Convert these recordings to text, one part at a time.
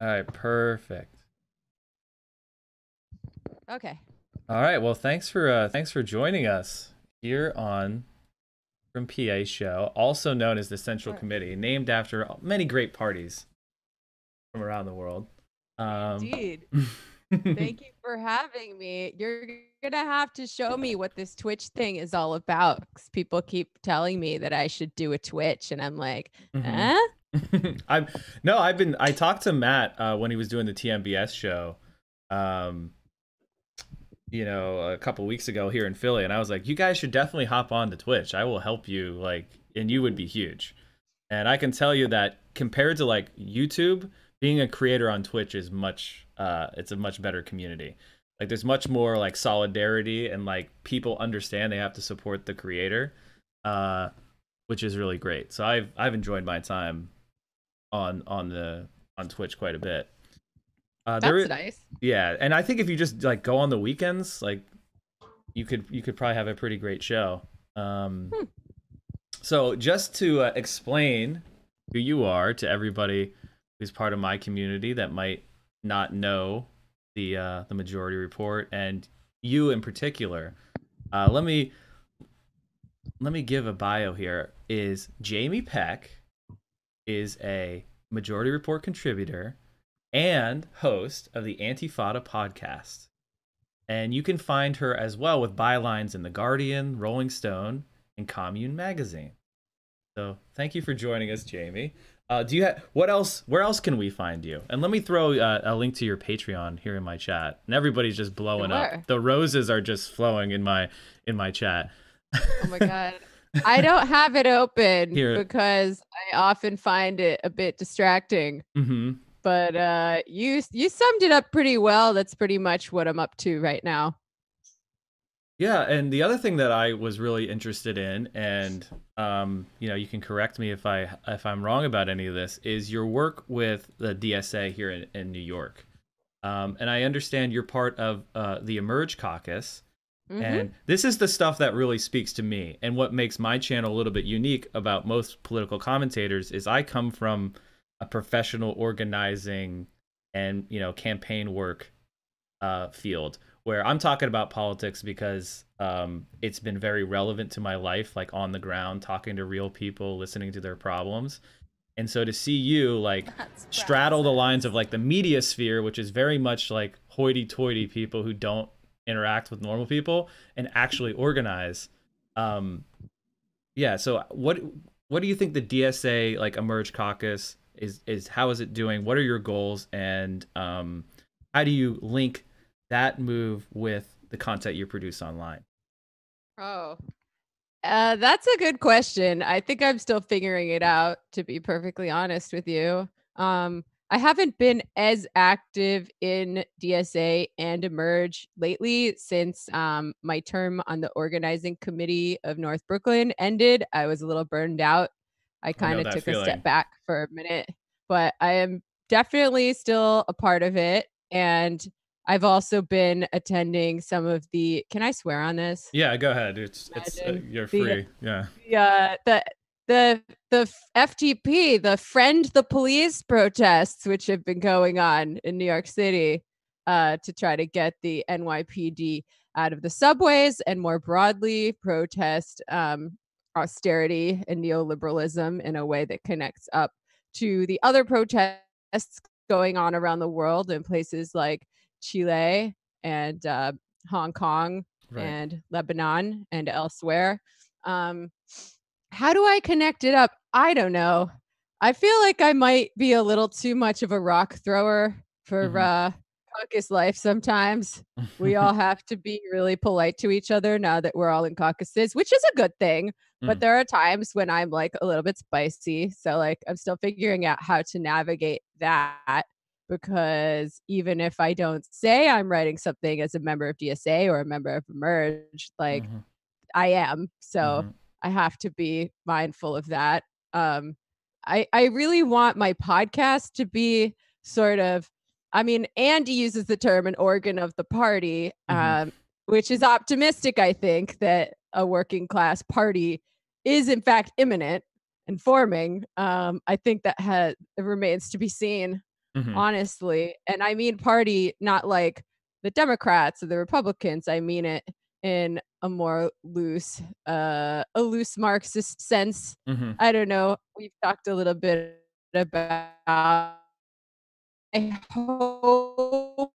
All right, perfect. Okay. All right, well, thanks for joining us here on From PA Show, also known as the Central Sure. Committee, named after many great parties from around the world. Um, Indeed. Thank you for having me. You're gonna have to show me what this Twitch thing is all about, because people keep telling me that I should do a Twitch, and I'm like, hmm eh? I talked to Matt when he was doing the TMBS show. Um, a couple weeks ago here in Philly, and I was like, you guys should definitely hop on to Twitch. I will help you, like, and you would be huge. And I can tell you that compared to like YouTube, being a creator on Twitch is it's a much better community. Like there's much more like solidarity and like people understand they have to support the creator, uh, which is really great. So I've enjoyed my time on Twitch quite a bit. That's nice. Yeah, and I think if you just like go on the weekends, like you could probably have a pretty great show. Um, Hmm. so just to explain who you are to everybody who's part of my community that might not know the Majority Report, and you in particular, let me give a bio here. Is Jamie Peck is a Majority Report contributor and host of the Antifada podcast. And you can find her as well with bylines in The Guardian, Rolling Stone, and Commune Magazine. So thank you for joining us, Jamie. Do you have what else? Where else can we find you? And let me throw a link to your Patreon here in my chat. And everybody's just blowing up. Sure. The roses are just flowing in my chat. Oh my God. I don't have it open Here. because I often find it a bit distracting. Mm-hmm. But you summed it up pretty well. That's pretty much what I'm up to right now. Yeah, and the other thing that I was really interested in, and you can correct me if I'm wrong about any of this, is your work with the DSA here in New York. And I understand you're part of the Emerge Caucus, Mm-hmm. and this is the stuff that really speaks to me. And what makes my channel a little bit unique about most political commentators is I come from a professional organizing and campaign work field where I'm talking about politics because it's been very relevant to my life, like on the ground, talking to real people, listening to their problems. And so to see you like straddle the lines of like the media sphere, which is very much like hoity-toity people who don't interact with normal people, and actually organize. Yeah. So what do you think the DSA like Emerge Caucus is? How is it doing? What are your goals? And how do you link that move with the content you produce online? Oh, that's a good question. I think I'm still figuring it out, to be perfectly honest with you. I haven't been as active in DSA and Emerge lately since my term on the organizing committee of North Brooklyn ended. I was a little burned out. I I kind know of that took a feeling. step back for a minute, but I am definitely still a part of it. And I've also been attending some of the, can I swear on this? Yeah, go ahead. It's Imagine you're the free. Yeah. the uh the the FTP, the Friend the Police protests, which have been going on in New York City, to try to get the NYPD out of the subways and more broadly protest austerity and neoliberalism in a way that connects up to the other protests going on around the world in places like Chile and Hong Kong Right. and Lebanon and elsewhere. Um, how do I connect it up? I don't know. I feel like I might be a little too much of a rock thrower for hmm caucus life sometimes. We all have to be really polite to each other now that we're all in caucuses, which is a good thing. But mm. there are times when I'm like a little bit spicy. So, like, I'm still figuring out how to navigate that, because even if I don't say I'm writing something as a member of DSA or a member of Emerge, like, hmm I am. So hmm I have to be mindful of that. Um, I really want my podcast to be sort of, I mean, Andy uses the term an organ of the party, hmm which is optimistic, I think, that a working class party is in fact imminent and forming. I think that it remains to be seen. Mm-hmm. honestly. And I mean party, not like the Democrats or the Republicans. I mean it in a more a loose Marxist sense. Mm-hmm. I don't know. We've talked a little bit about. I hope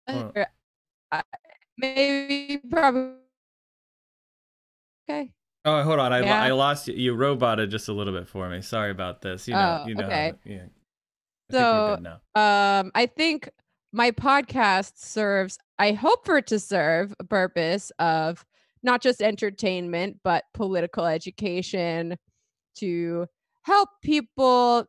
Oh, or, uh, maybe probably okay. oh, hold on. I Yeah. lost you. You roboted just a little bit for me. Sorry about this. Oh, You know how okay. to, yeah. I think we're So, good now. I think my podcast serves, I hope for it to serve a purpose of not just entertainment, but political education to help people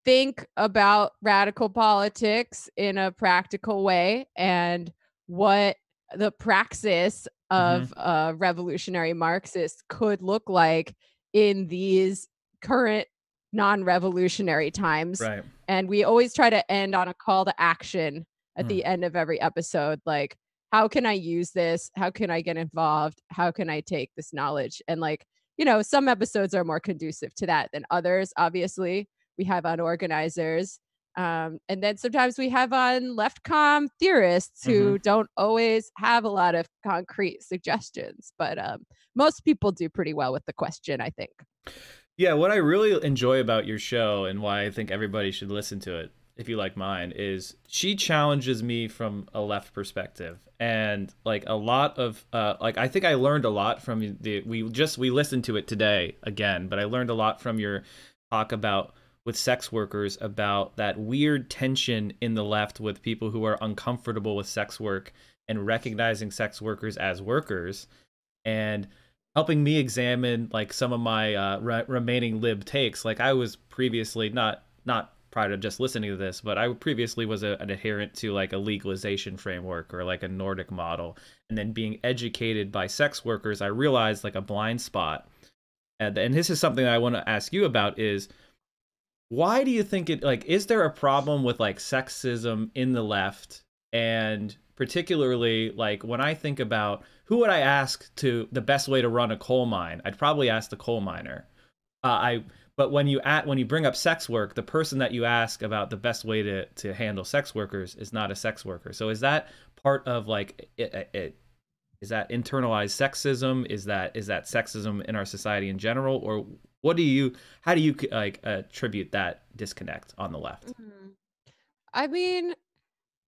think about radical politics in a practical way and what the praxis Mm-hmm. of a revolutionary Marxist could look like in these current non-revolutionary times. Right. And we always try to end on a call to action at Mm. the end of every episode, like, how can I use this? How can I get involved? How can I take this knowledge? And like, some episodes are more conducive to that than others, obviously. We have on organizers. And then sometimes we have on leftcom theorists Mm-hmm. who don't always have a lot of concrete suggestions, but most people do pretty well with the question, I think. Yeah, what I really enjoy about your show and why I think everybody should listen to it, if you like mine, is she challenges me from a left perspective. And like a lot of like I think I learned a lot from we listened to it today again, but I learned a lot from your talk about with sex workers about that weird tension in the left with people who are uncomfortable with sex work and recognizing sex workers as workers, and helping me examine like some of my remaining lib takes. Like I was previously not prior to just listening to this, but I previously was an adherent to like a legalization framework or like a Nordic model. And then being educated by sex workers, I realized like a blind spot. And this is something that I want to ask you about is, why do you think it, like, is there a problem with like sexism in the left? And particularly like when I think about who would I ask to the best way to run a coal mine, I'd probably ask the coal miner. But when you bring up sex work, the person that you ask about the best way to handle sex workers is not a sex worker. So is that part of like is that internalized sexism? Is that sexism in our society in general, or how do you like attribute that disconnect on the left? Mhm. I mean,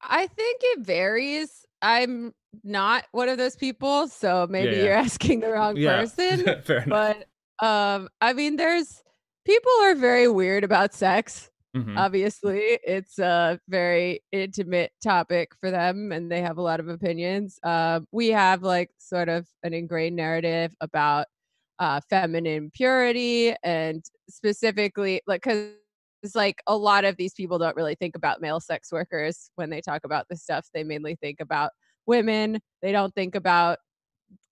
I think it varies. I'm not one of those people, so maybe Yeah, you're asking the wrong yeah, person. yeah. Fair enough. But I mean, there's people are very weird about sex. Hmm. Obviously, it's a very intimate topic for them, and they have a lot of opinions. We have like sort of an ingrained narrative about feminine purity, and specifically, like, because it's like a lot of these people don't really think about male sex workers when they talk about this stuff. They mainly think about women. They don't think about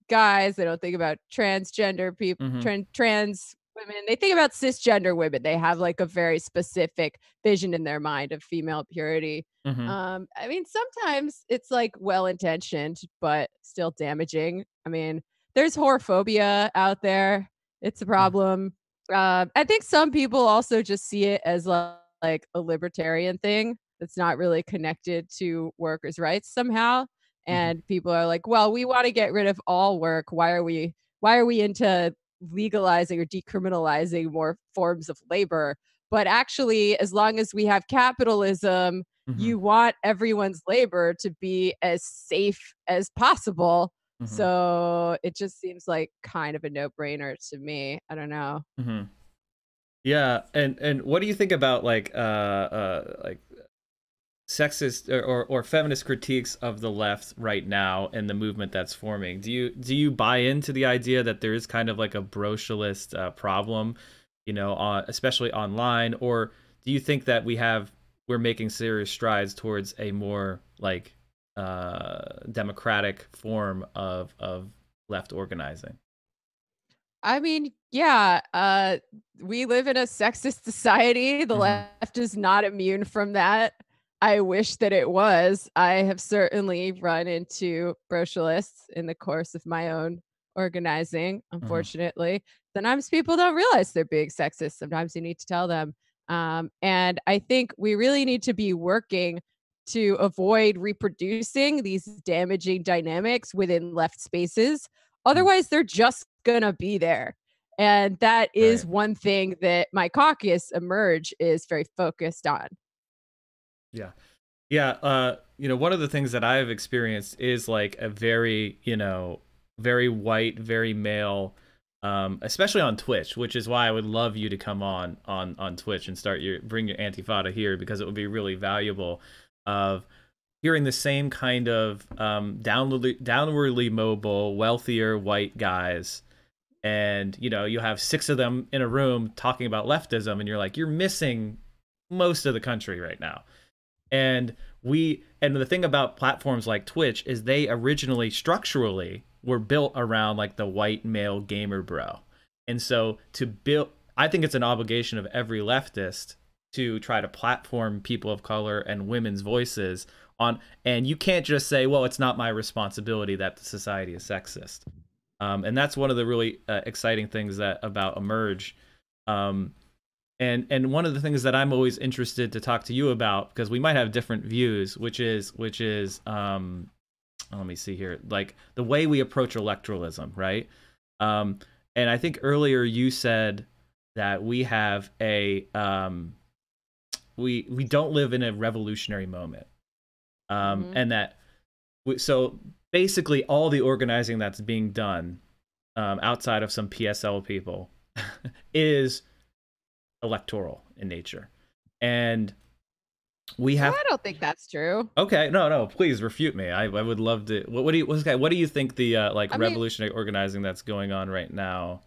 guys. They don't think about transgender people, Hmm. trans women. They think about cisgender women. They have like a very specific vision in their mind of female purity. Hmm. I mean, sometimes it's like well intentioned, but still damaging. I mean, there's whorephobia out there. It's a problem. I think some people also just see it as like a libertarian thing that's not really connected to workers' rights somehow. Hmm. And people are like, well, we want to get rid of all work. Why are we into legalizing or decriminalizing more forms of labor? But actually, as long as we have capitalism, Hmm. you want everyone's labor to be as safe as possible. Hmm. So it just seems like kind of a no-brainer to me. I don't know. Hmm. Yeah, and what do you think about like sexist or feminist critiques of the left right now and the movement that's forming? Do you buy into the idea that there is kind of like a brocialist problem, especially online, or do you think that we're making serious strides towards a more like democratic form of left organizing? I mean, yeah, we live in a sexist society. The Hmm. left is not immune from that. I wish that it was. I have certainly run into brocialists in the course of my own organizing, Hmm. unfortunately. Sometimes people don't realize they're being sexist. Sometimes you need to tell them. And I think we really need to be working to avoid reproducing these damaging dynamics within left spaces. Mm, Otherwise, they're just going to be there. And that is right. one thing that my caucus, Emerge, is very focused on. Yeah. Yeah, one of the things that I've experienced is like a very, very white, very male, especially on Twitch, which is why I would love you to come on Twitch and bring your Antifada here, because it would be really valuable of hearing the same kind of downwardly mobile, wealthier white guys. And, you have 6 of them in a room talking about leftism, and you're like, you're missing most of the country right now. And the thing about platforms like Twitch is they originally structurally were built around like the white male gamer bro. And so I think it's an obligation of every leftist to try to platform people of color and women's voices and you can't just say, well, it's not my responsibility that the society is sexist. And that's one of the really exciting things about Emerge. And one of the things that I'm always interested to talk to you about, because we might have different views, which is let me see here, like the way we approach electoralism, right? And I think earlier you said that we have we don't live in a revolutionary moment, and that so basically all the organizing that's being done outside of some PSL people is electoral in nature. And we have I don't think that's true. Okay, no, please refute me. I would love to. What do you think the revolutionary organizing that's going on right now?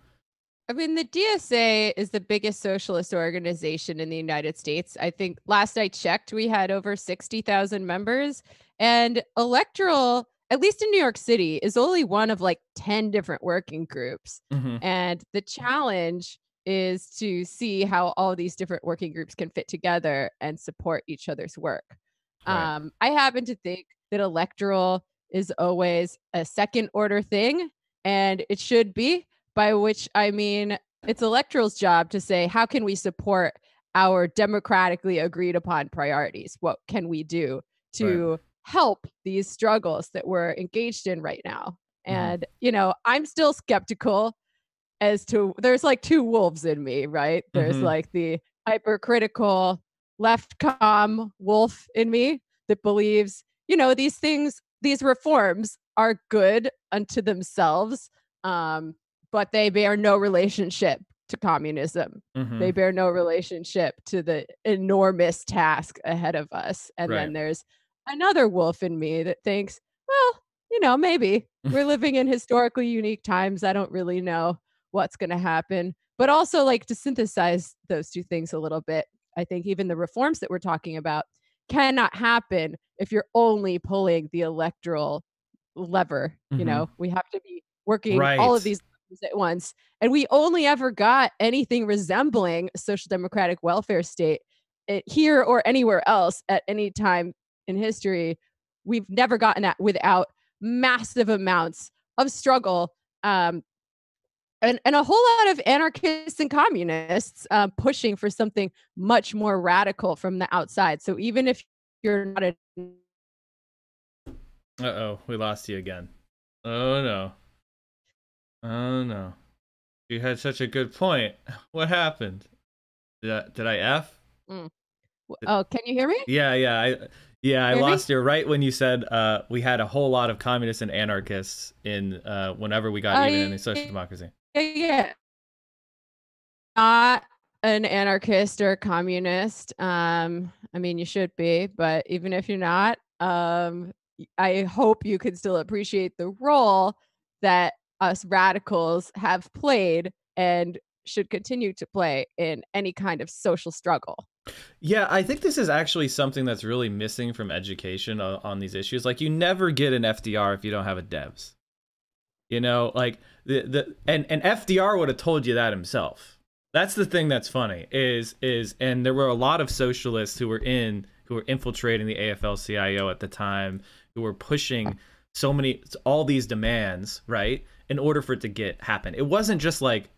I mean, the DSA is the biggest socialist organization in the United States. I think last I checked, we had over 60,000 members, and electoral, at least in New York City, is only one of like 10 different working groups. Mm-hmm. And the challenge is to see how all these different working groups can fit together and support each other's work. Right. I happen to think that electoral is always a second order thing, and it should be, by which I mean it's electoral's job to say, how can we support our democratically agreed upon priorities? What can we do to help these struggles that we're engaged in right now? And, I'm still skeptical as to, there's like 2 wolves in me, right? There's like the hypercritical left wolf in me that believes, these reforms are good unto themselves, but they bear no relationship to communism. They bear no relationship to the enormous task ahead of us. And then there's another wolf in me that thinks, well, maybe we're living in historically unique times. I don't really know what's going to happen. But also, like, to synthesize those 2 things a little bit, I think even the reforms that we're talking about cannot happen if you're only pulling the electoral lever. We have to be working all of these at once. And we only ever got anything resembling a social democratic welfare state here or anywhere else at any time in history. We've never gotten that without massive amounts of struggle, and a whole lot of anarchists and communists pushing for something much more radical from the outside. So even if you're not a... Uh-oh, we lost you again. Oh no. You had such a good point. What happened? Did I F? Oh, can you hear me? Yeah, I lost you right when you said we had a whole lot of communists and anarchists in whenever we got even in the social democracy. Yeah. Not an anarchist or a communist. I mean, you should be, but even if you're not, I hope you can still appreciate the role that us radicals have played and should continue to play in any kind of social struggle. Yeah, I think this is actually something that's really missing from education on these issues. Like, you never get an FDR if you don't have a DEVS. Like and FDR would have told you that himself. That's the thing that's funny is and there were a lot of socialists who were infiltrating the AFL-CIO at the time, who were pushing all these demands, right, in order for it to happen. It wasn't just like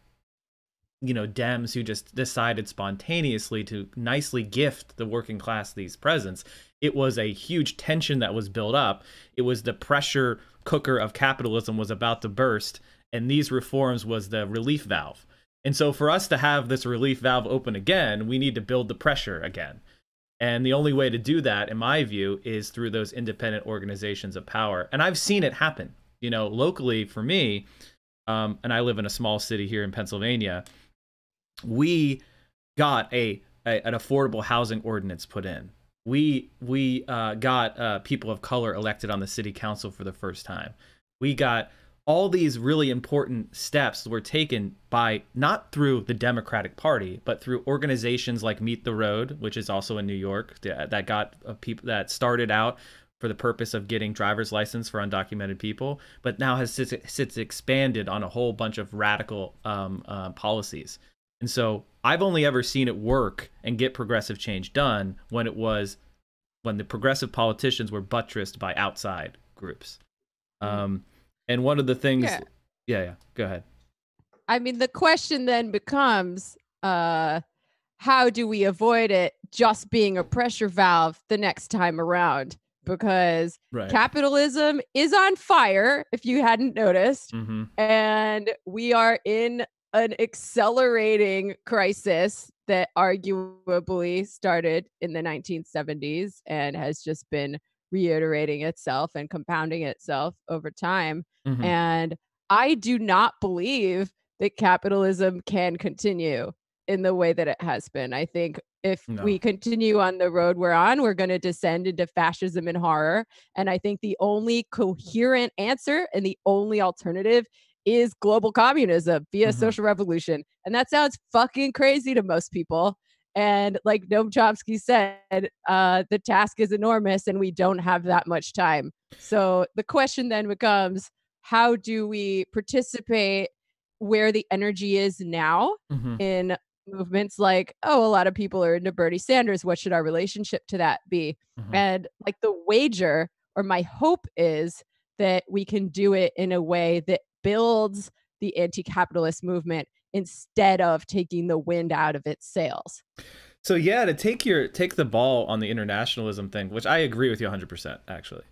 Dems who just decided spontaneously to nicely gift the working class these presents. It was a huge tension that was built up. It was the pressure cooker of capitalism was about to burst, and these reforms was the relief valve. And so for us to have this relief valve open again, we need to build the pressure again. And the only way to do that, in my view, is through those independent organizations of power. And I've seen it happen, locally for me. And I live in a small city here in Pennsylvania. We got an affordable housing ordinance put in. We got people of color elected on the city council for the first time. We got all these really important steps were taken by not through the Democratic Party, but through organizations like Meet the Road, which is also in New York, that got people that started out for the purpose of getting driver's license for undocumented people, but now has since expanded on a whole bunch of radical policies. And so I've only ever seen it work and get progressive change done when the progressive politicians were buttressed by outside groups. And one of the things, yeah, go ahead. I mean, the question then becomes, how do we avoid it just being a pressure valve the next time around? Because capitalism is on fire, if you hadn't noticed, and we are in an accelerating crisis that arguably started in the 1970s and has just been reiterating itself and compounding itself over time. And I do not believe that capitalism can continue in the way that it has been. I think if we continue on the road we're on, we're going to descend into fascism and horror. And I think the only coherent answer and the only alternative is global communism via social revolution. And that sounds fucking crazy to most people. And like Noam Chomsky said, the task is enormous and we don't have that much time. So the question then becomes, how do we participate where the energy is now in movements like, a lot of people are into Bernie Sanders. What should our relationship to that be? And like the wager, or my hope is that we can do it in a way that builds the anti-capitalist movement instead of taking the wind out of its sails. So yeah, to take the ball on the internationalism thing, which I agree with you 100% actually,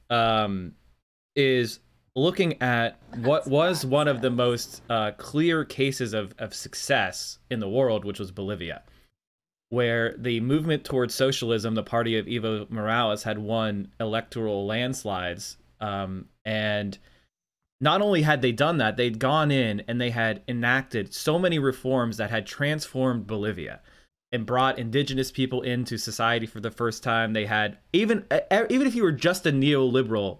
is looking at what was one of the most clear cases of success in the world, which was Bolivia, where the movement towards socialism, the party of Evo Morales, had won electoral landslides. And not only had they done that, they'd gone in and they had enacted so many reforms that had transformed Bolivia and brought indigenous people into society for the first time. They had, even if you were just a neoliberal,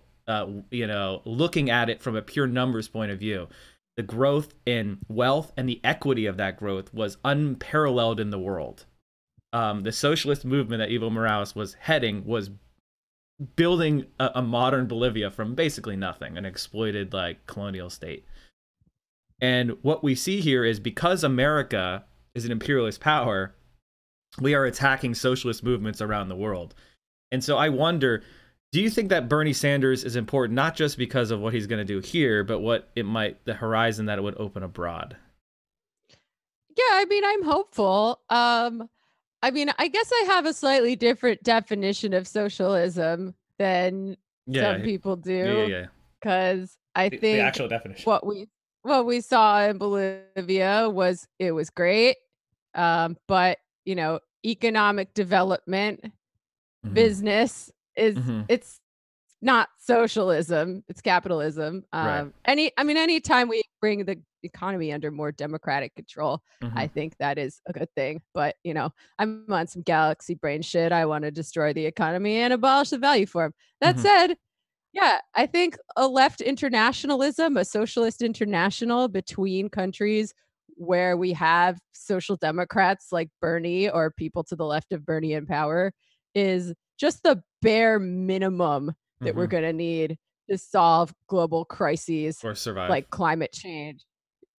looking at it from a pure numbers point of view, the growth in wealth and the equity of that growth was unparalleled in the world. The socialist movement that Evo Morales was heading was building a modern Bolivia from basically nothing, an exploited like colonial state. And what we see here is, because America is an imperialist power, we are attacking socialist movements around the world. And so I wonder, do you think that Bernie Sanders is important, not just because of what he's going to do here, but what the horizon that it would open abroad? Yeah, I mean, I'm hopeful. I mean, I guess I have a slightly different definition of socialism than some people do. Yeah. Because I think the actual definition. What we saw in Bolivia was great. But economic development, business is it's not socialism, it's capitalism. Anytime we bring the economy under more democratic control, I think that is a good thing. But I'm on some galaxy brain shit. I want to destroy the economy and abolish the value form. That said, yeah, I think a left internationalism, a socialist international between countries where we have social democrats like Bernie or people to the left of Bernie in power, is just the bare minimum that we're going to need to solve global crises or survive, like climate change.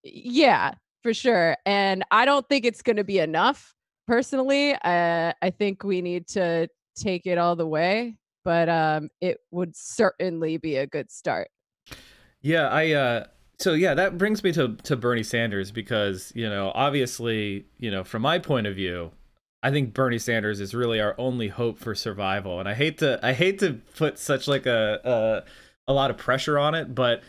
Yeah, for sure. And I don't think it's going to be enough. Personally, I think we need to take it all the way, but it would certainly be a good start. Yeah, So yeah, that brings me to Bernie Sanders because, obviously, from my point of view, I think Bernie Sanders is really our only hope for survival. And I hate to put such like a lot of pressure on it, but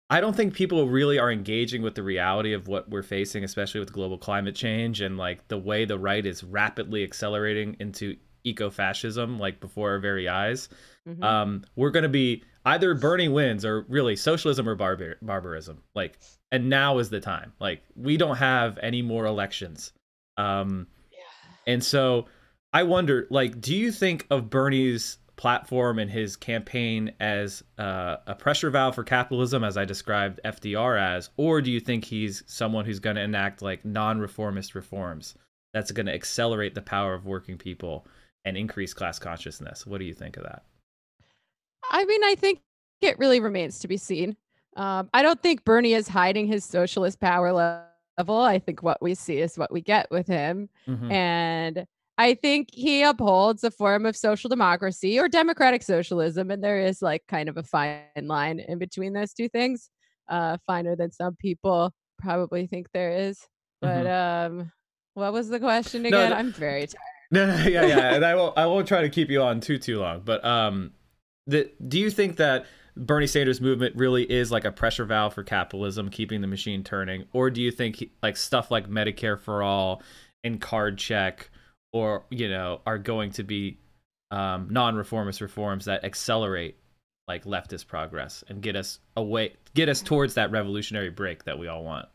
I don't think people really are engaging with the reality of what we're facing, especially with global climate change and like the way the right is rapidly accelerating into eco-fascism, like before our very eyes. Hmm. We're going to be either Bernie wins or really socialism or barbarism. Like, and now is the time. Like, we don't have any more elections. Um, and so I wonder, like, do you think of Bernie's platform and his campaign as a pressure valve for capitalism, as I described FDR as, or do you think he's someone who's going to enact like non-reformist reforms that's going to accelerate the power of working people and increase class consciousness? What do you think of that? I mean, I think it really remains to be seen. I don't think Bernie is hiding his socialist power level. I think what we see is what we get with him. Mm-hmm. And I think he upholds a form of social democracy or democratic socialism. And there is like kind of a fine line in between those two things, finer than some people probably think there is. But Mm-hmm. what was the question No, again? I'm very tired. no, yeah, yeah, and I won't try to keep you on too long, but do you think that Bernie Sanders movement really is like a pressure valve for capitalism, keeping the machine turning, or do you think like stuff like Medicare for all and card check, or are going to be non-reformist reforms that accelerate like leftist progress and get us towards that revolutionary break that we all want?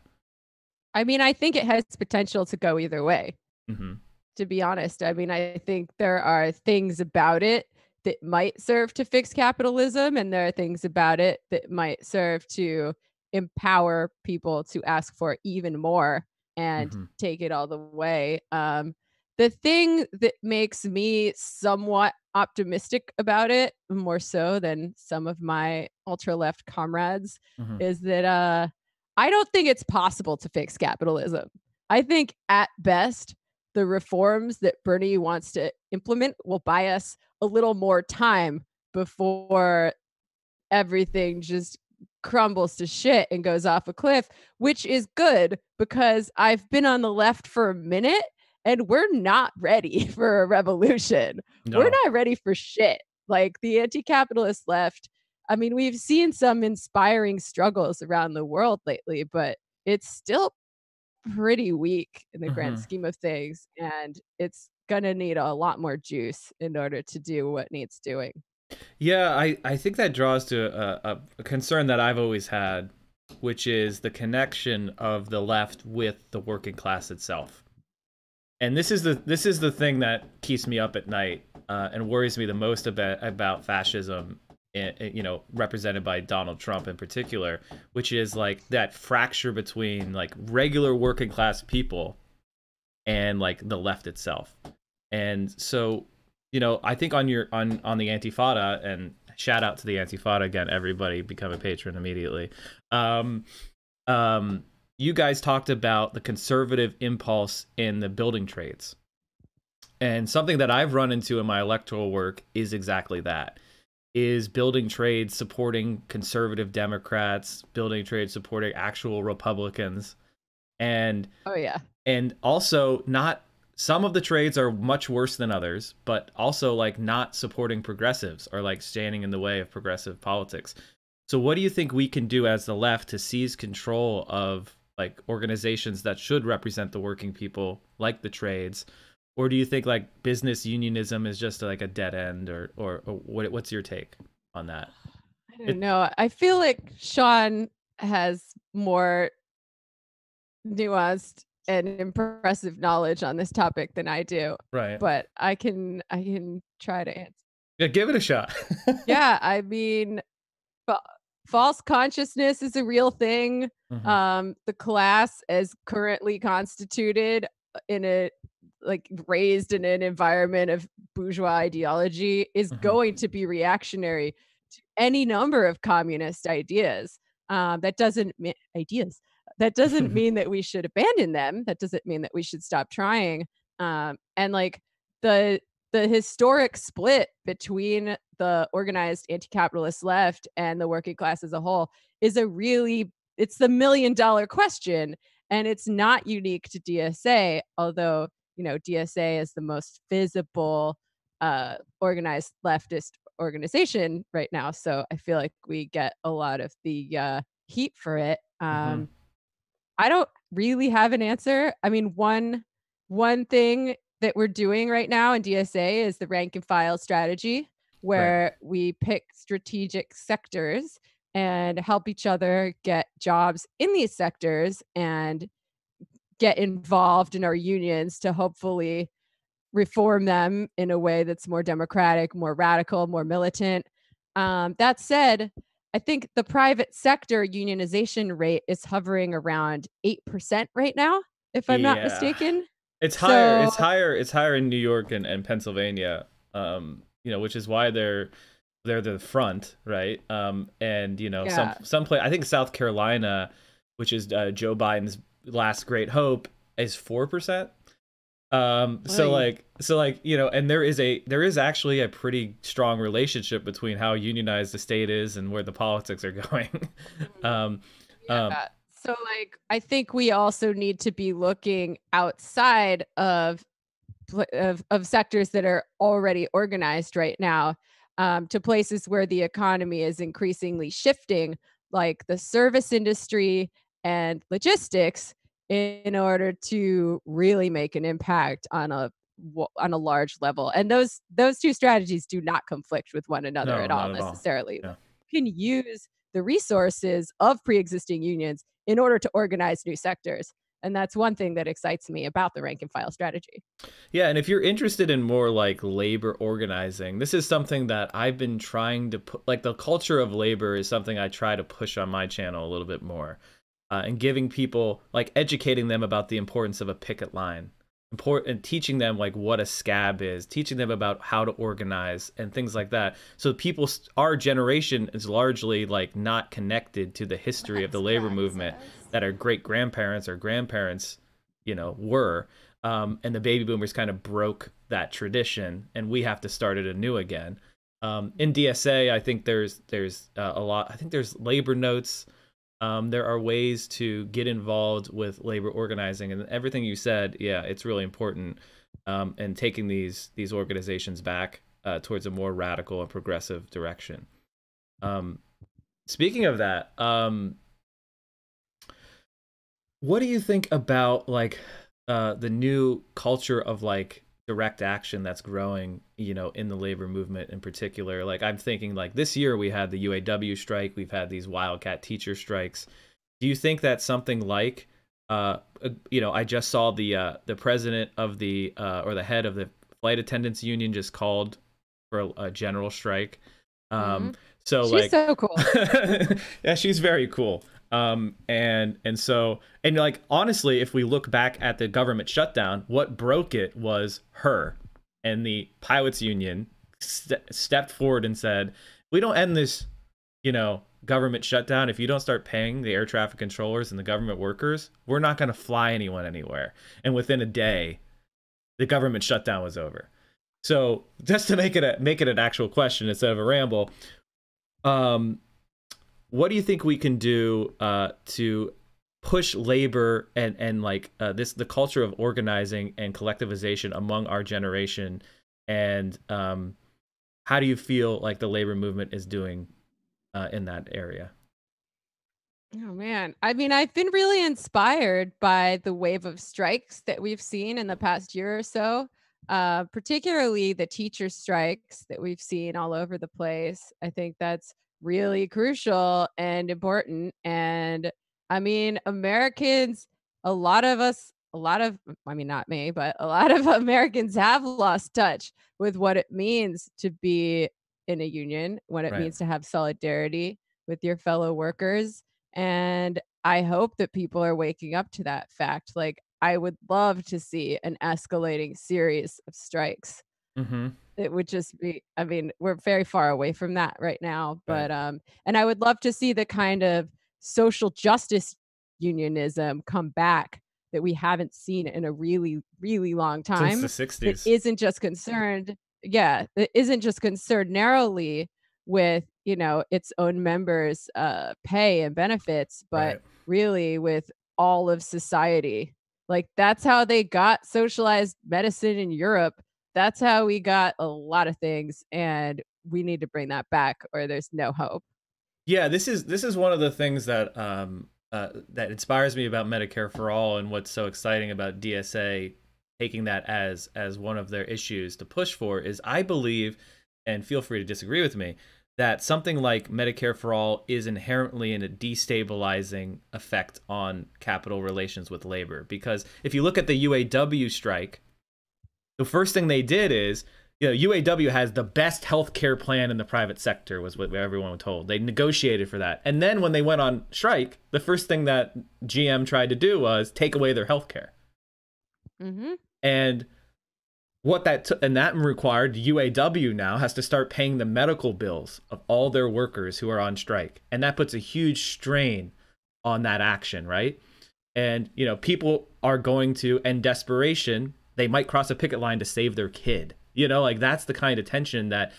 I mean, I think it has potential to go either way. Mm-hmm. To be honest. I mean, I think there are things about it that might serve to fix capitalism, and there are things about it that might serve to empower people to ask for even more and Mm-hmm. take it all the way. The thing that makes me somewhat optimistic about it, more so than some of my ultra left comrades, Mm-hmm. is that I don't think it's possible to fix capitalism. I think at best, the reforms that Bernie wants to implement will buy us a little more time before everything just crumbles to shit and goes off a cliff, which is good because I've been on the left for a minute and we're not ready for a revolution. We're No. not ready for shit. Like the anti capitalist left, I mean, we've seen some inspiring struggles around the world lately, but it's still pretty weak in the grand Mm-hmm. scheme of things, and it's gonna need a lot more juice in order to do what needs doing. Yeah, I think that draws to a concern that I've always had, which is the connection of the left with the working class itself. And this is the thing that keeps me up at night and worries me the most about fascism, represented by Donald Trump in particular, which is like that fracture between like regular working class people and like the left itself. And so, I think on the Antifada, and shout out to the Antifada again, everybody become a patron immediately. Um, you guys talked about the conservative impulse in the building trades. And something that I've run into in my electoral work is exactly that. Is building trades supporting conservative Democrats, building trades supporting actual Republicans, and Oh yeah. and also not, some of the trades are much worse than others, but also like not supporting progressives or like standing in the way of progressive politics. So what do you think we can do as the left to seize control of like organizations that should represent the working people, like the trades? Or do you think like business unionism is just like a dead end, or what's your take on that? I don't It know. I feel like Sean has more nuanced and impressive knowledge on this topic than I do, right. but I can try to answer. Yeah, give it a shot. Yeah, I mean, fa- false consciousness is a real thing. Hmm. The class as currently constituted in a like raised in an environment of bourgeois ideology is Hmm. going to be reactionary to any number of communist ideas. That doesn't mean ideas. That doesn't mean that we should abandon them. That doesn't mean that we should stop trying. And like the the historic split between the organized anti-capitalist left and the working class as a whole is a really it's the $1 million question, and it's not unique to DSA, although, you know, DSA is the most visible organized leftist organization right now. So I feel like we get a lot of the heat for it. Hmm. I don't really have an answer. I mean, one thing that we're doing right now in DSA is the rank and file strategy, Right. where we pick strategic sectors and help each other get jobs in these sectors and get involved in our unions to hopefully reform them in a way that's more democratic, more radical, more militant. That said, I think the private sector unionization rate is hovering around 8% right now, if I'm not Yeah. mistaken. It's higher. So, It's higher in New York and Pennsylvania. You know, which is why they're the front, right? And you know, yeah. some place, I think South Carolina, which is Joe Biden's last great hope, is 4%. Oy. So like, you know, and there is actually a pretty strong relationship between how unionized the state is and where the politics are going. um, um, Yeah. So, like, I think we also need to be looking outside of of sectors that are already organized right now, to places where the economy is increasingly shifting, like the service industry and logistics, in order to really make an impact on a large level. And those two strategies do not conflict with one another no, at all not at all. necessarily. Yeah. You can use the resources of pre-existing unions in order to organize new sectors. And that's one thing that excites me about the rank and file strategy. Yeah, and if you're interested in more like labor organizing, this is something that I've been trying to put, like the culture of labor is something I try to push on my channel a little bit more. And giving people, like educating them about the importance of a picket line, and teaching them like what a scab is, teaching them about how to organize and things like that. So people, our generation is largely like not connected to the history of the labor movement that our great grandparents or grandparents, you know, were. And the baby boomers kind of broke that tradition, and we have to start it anew again. In DSA, I think there's a lot. I think there's labor notes. There are ways to get involved with labor organizing, and everything you said, yeah, it's really important. And taking these organizations back towards a more radical and progressive direction. Um, Speaking of that, what do you think about like the new culture of like direct action that's growing, you know, in the labor movement in particular? Like I'm thinking like this year we had the UAW strike, we've had these wildcat teacher strikes. Do you think that something like you know, I just saw the president of the or the head of the flight attendants union just called for a general strike. Hmm. So She's like so cool. yeah, she's very cool. And so, and like honestly, if we look back at the government shutdown, what broke it was her. And the pilots union stepped forward and said, we don't end this, you know, government shutdown if you don't start paying the air traffic controllers and the government workers, we're not going to fly anyone anywhere. And within a day, the government shutdown was over. So just to make it an actual question instead of a ramble, um, what do you think we can do to push labor and like the culture of organizing and collectivization among our generation? And how do you feel like the labor movement is doing in that area? Oh man. I mean, I've been really inspired by the wave of strikes that we've seen in the past year or so, particularly the teacher strikes that we've seen all over the place. I think that's really crucial and important. And I mean, Americans, a lot of us, a lot of, I mean, not me, but a lot of Americans have lost touch with what it means to be in a union, what it Right. means to have solidarity with your fellow workers. And I hope that people are waking up to that fact. Like, I would love to see an escalating series of strikes. Mm-hmm. It would just be, I mean, we're very far away from that right now, Right. but and I would love to see the kind of social justice unionism come back that we haven't seen in a really, really long Since time, the that 60s. isn't just concerned, yeah, that isn't just concerned narrowly with, you know, its own members pay and benefits, but Right. really with all of society. Like that's how they got socialized medicine in Europe. That's how we got a lot of things, and we need to bring that back or there's no hope. Yeah, this is one of the things that that inspires me about Medicare for All, and what's so exciting about DSA taking that as one of their issues to push for is, I believe, and feel free to disagree with me, that something like Medicare for All is inherently in a destabilizing effect on capital relations with labor. Because if you look at the UAW strike, the first thing they did is, UAW has the best healthcare plan in the private sector, was what everyone was told. They negotiated for that. And then when they went on strike, the first thing that GM tried to do was take away their healthcare. Mm-hmm. And what that required, UAW now has to start paying the medical bills of all their workers who are on strike. And that puts a huge strain on that action, right? And, people are going to, in desperation, they might cross a picket line to save their kid. Like that's the kind of tension that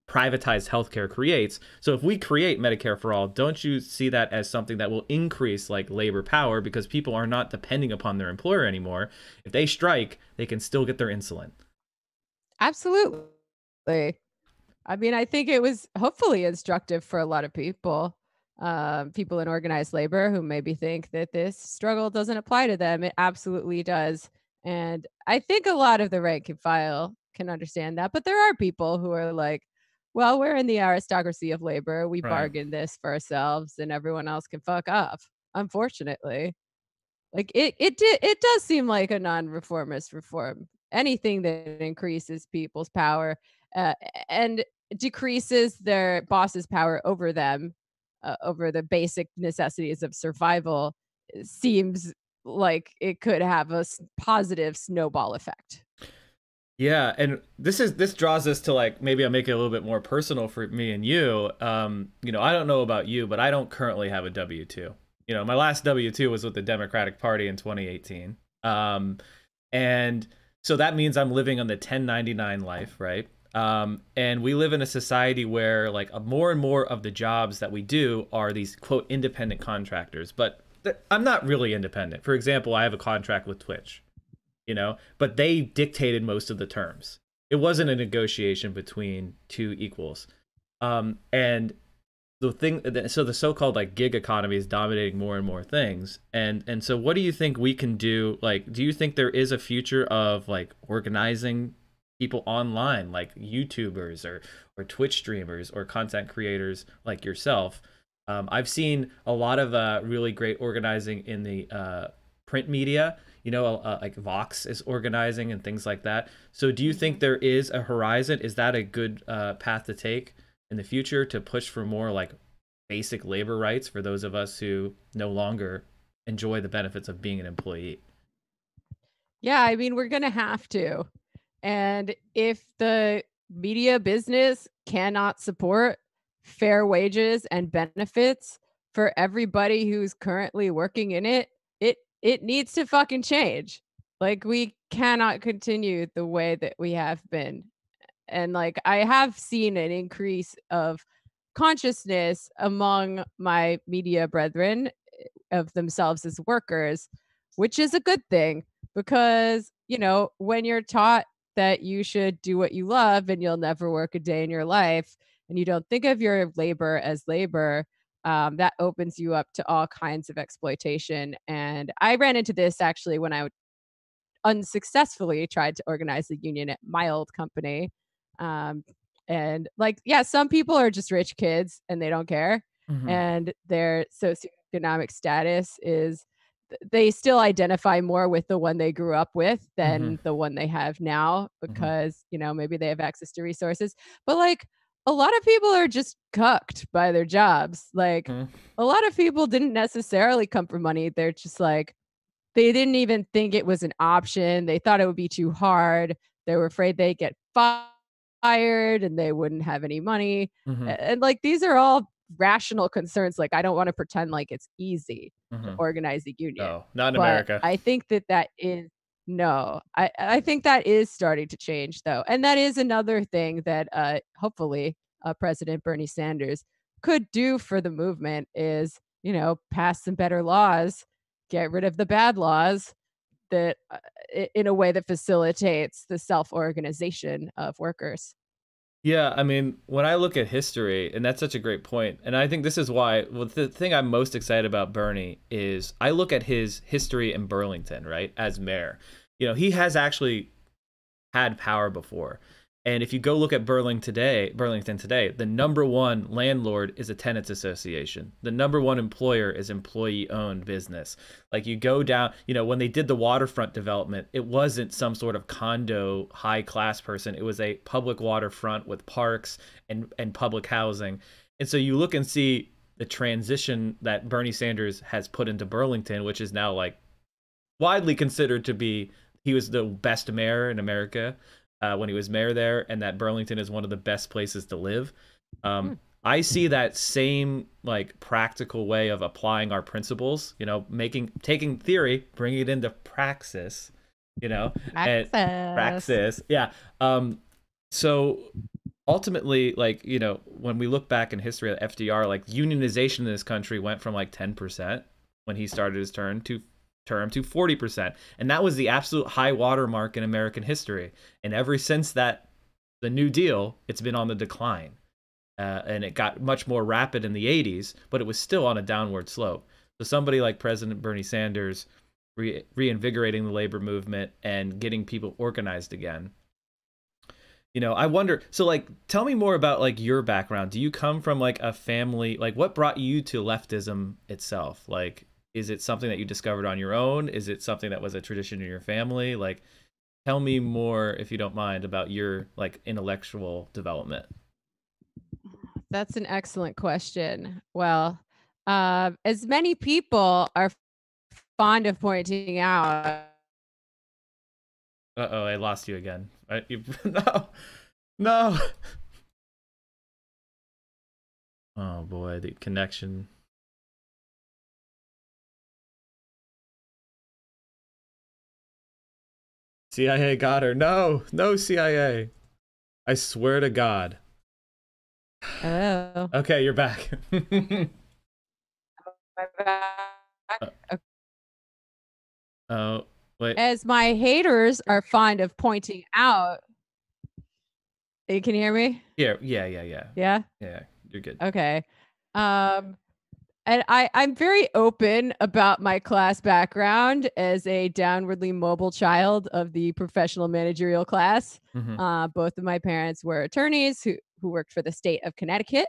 privatized healthcare creates. So if we create Medicare for All, don't you see that as something that will increase like labor power, because people are not depending upon their employer anymore? If they strike, they can still get their insulin. Absolutely. I mean, I think it was hopefully instructive for a lot of people, people in organized labor who maybe think that this struggle doesn't apply to them. It absolutely does. And I think a lot of the rank and file can understand that. But there are people who are like, well, we're in the aristocracy of labor. We Right. bargained this for ourselves and everyone else can fuck off. Unfortunately. Like it does seem like a non-reformist reform. Anything that increases people's power uh, and decreases their boss's power over them, over the basic necessities of survival, seems like it could have a positive snowball effect. Yeah, and this draws us to, like, maybe I'll make it a little bit more personal for me and you. I don't know about you, but I don't currently have a W-2. My last W-2 was with the Democratic Party in 2018. And so that means I'm living on the 1099 life, right? And we live in a society where, like, more and more of the jobs that we do are these, quote, independent contractors. But I'm not really independent. For example, I have a contract with Twitch, but they dictated most of the terms. It wasn't a negotiation between two equals. And so the so-called like gig economy is dominating more and more things. And so what do you think we can do? Like, do you think there is a future of like organizing people online, like YouTubers or Twitch streamers or content creators like yourself? I've seen a lot of really great organizing in the print media. Like Vox is organizing and things like that. So do you think there is a horizon? Is that a good path to take in the future, to push for more like basic labor rights for those of us who no longer enjoy the benefits of being an employee? Yeah, I mean, we're going to have to. And if the media business cannot support fair wages and benefits for everybody who's currently working in it, it needs to fucking change. Like we cannot continue the way that we have been. And like I have seen an increase of consciousness among my media brethren of themselves as workers, which is a good thing because, when you're taught that you should do what you love and you'll never work a day in your life, and you don't think of your labor as labor, that opens you up to all kinds of exploitation. And I ran into this actually when I unsuccessfully tried to organize a union at my old company. Um, and like, yeah, some people are just rich kids and they don't care. Mm-hmm. And their socioeconomic status is they still identify more with the one they grew up with than the one they have now because, maybe they have access to resources. But like a lot of people are just cucked by their jobs. Like a lot of people didn't necessarily come from money. They're just like, they didn't even think it was an option. They thought it would be too hard. They were afraid they'd get fired and they wouldn't have any money. And like these are all rational concerns. Like I don't want to pretend like it's easy to organize a union. No, not in but America. I think that is no. I think that is starting to change though. And that is another thing that hopefully President Bernie Sanders could do for the movement is, pass some better laws, get rid of the bad laws that in a way that facilitates the self-organization of workers. Yeah, I mean, when I look at history, and that's such a great point, and I think this is why, well, the thing I'm most excited about Bernie is I look at his history in Burlington, right, as mayor. He has actually had power before. And if you go look at Burlington today, the number one landlord is a tenants association. The number one employer is employee-owned business. Like you go down, when they did the waterfront development, it wasn't some sort of condo high-class person. It was a public waterfront with parks and public housing. And so you look and see the transition that Bernie Sanders has put into Burlington, which is now like widely considered to be, he was the best mayor in America. When he was mayor there, and that Burlington is one of the best places to live. I see that same like practical way of applying our principles, taking theory, bringing it into praxis, praxis. Yeah. So ultimately, like, when we look back in history at FDR, like unionization in this country went from like 10% when he started his term to 40%, and that was the absolute high water mark in American history. And ever since that, the New Deal, it's been on the decline, and it got much more rapid in the 80s, but it was still on a downward slope. So somebody like President Bernie Sanders reinvigorating the labor movement and getting people organized again. I wonder, so like, tell me more about like your background. Do you come from like a family, like what brought you to leftism itself? Like, is it something that you discovered on your own? Is it something that was a tradition in your family? Like, tell me more, if you don't mind, about your like intellectual development. That's an excellent question. Well, as many people are fond of pointing out. Uh-oh, I lost you again. No. Oh boy, the connection. CIA got her. No, CIA. I swear to God. Oh. Okay, you're back. Oh, wait. As my haters are fond of pointing out. You can hear me? Yeah. Yeah? Yeah, you're good. Okay. And I'm very open about my class background as a downwardly mobile child of the professional managerial class. Mm-hmm. Both of my parents were attorneys who worked for the state of Connecticut.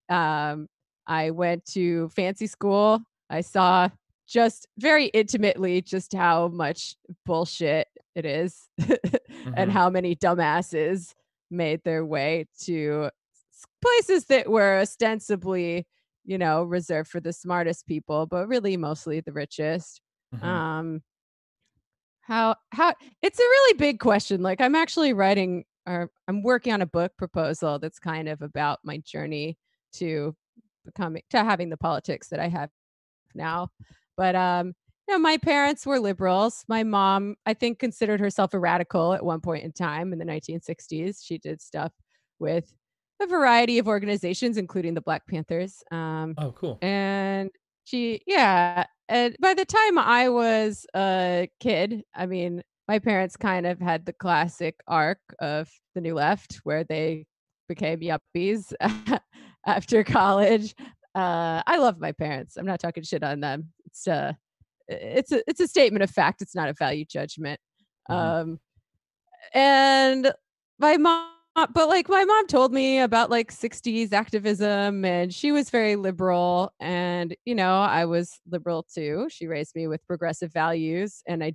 I went to fancy school. I saw just very intimately just how much bullshit it is and how many dumbasses made their way to places that were ostensibly reserved for the smartest people, but really mostly the richest. How it's a really big question. Like I'm actually writing, or I'm working on a book proposal that's kind of about my journey to having the politics that I have now. But my parents were liberals. My mom, I think, considered herself a radical at one point in time in the 1960s. She did stuff with a variety of organizations, including the Black Panthers. Oh, cool. And and by the time I was a kid, I mean, my parents kind of had the classic arc of the New Left, where they became yuppies after college. I love my parents. I'm not talking shit on them. It's a statement of fact. It's not a value judgment. And my mom, but like my mom told me about like 60s activism, and she was very liberal, and I was liberal too. She raised me with progressive values, and I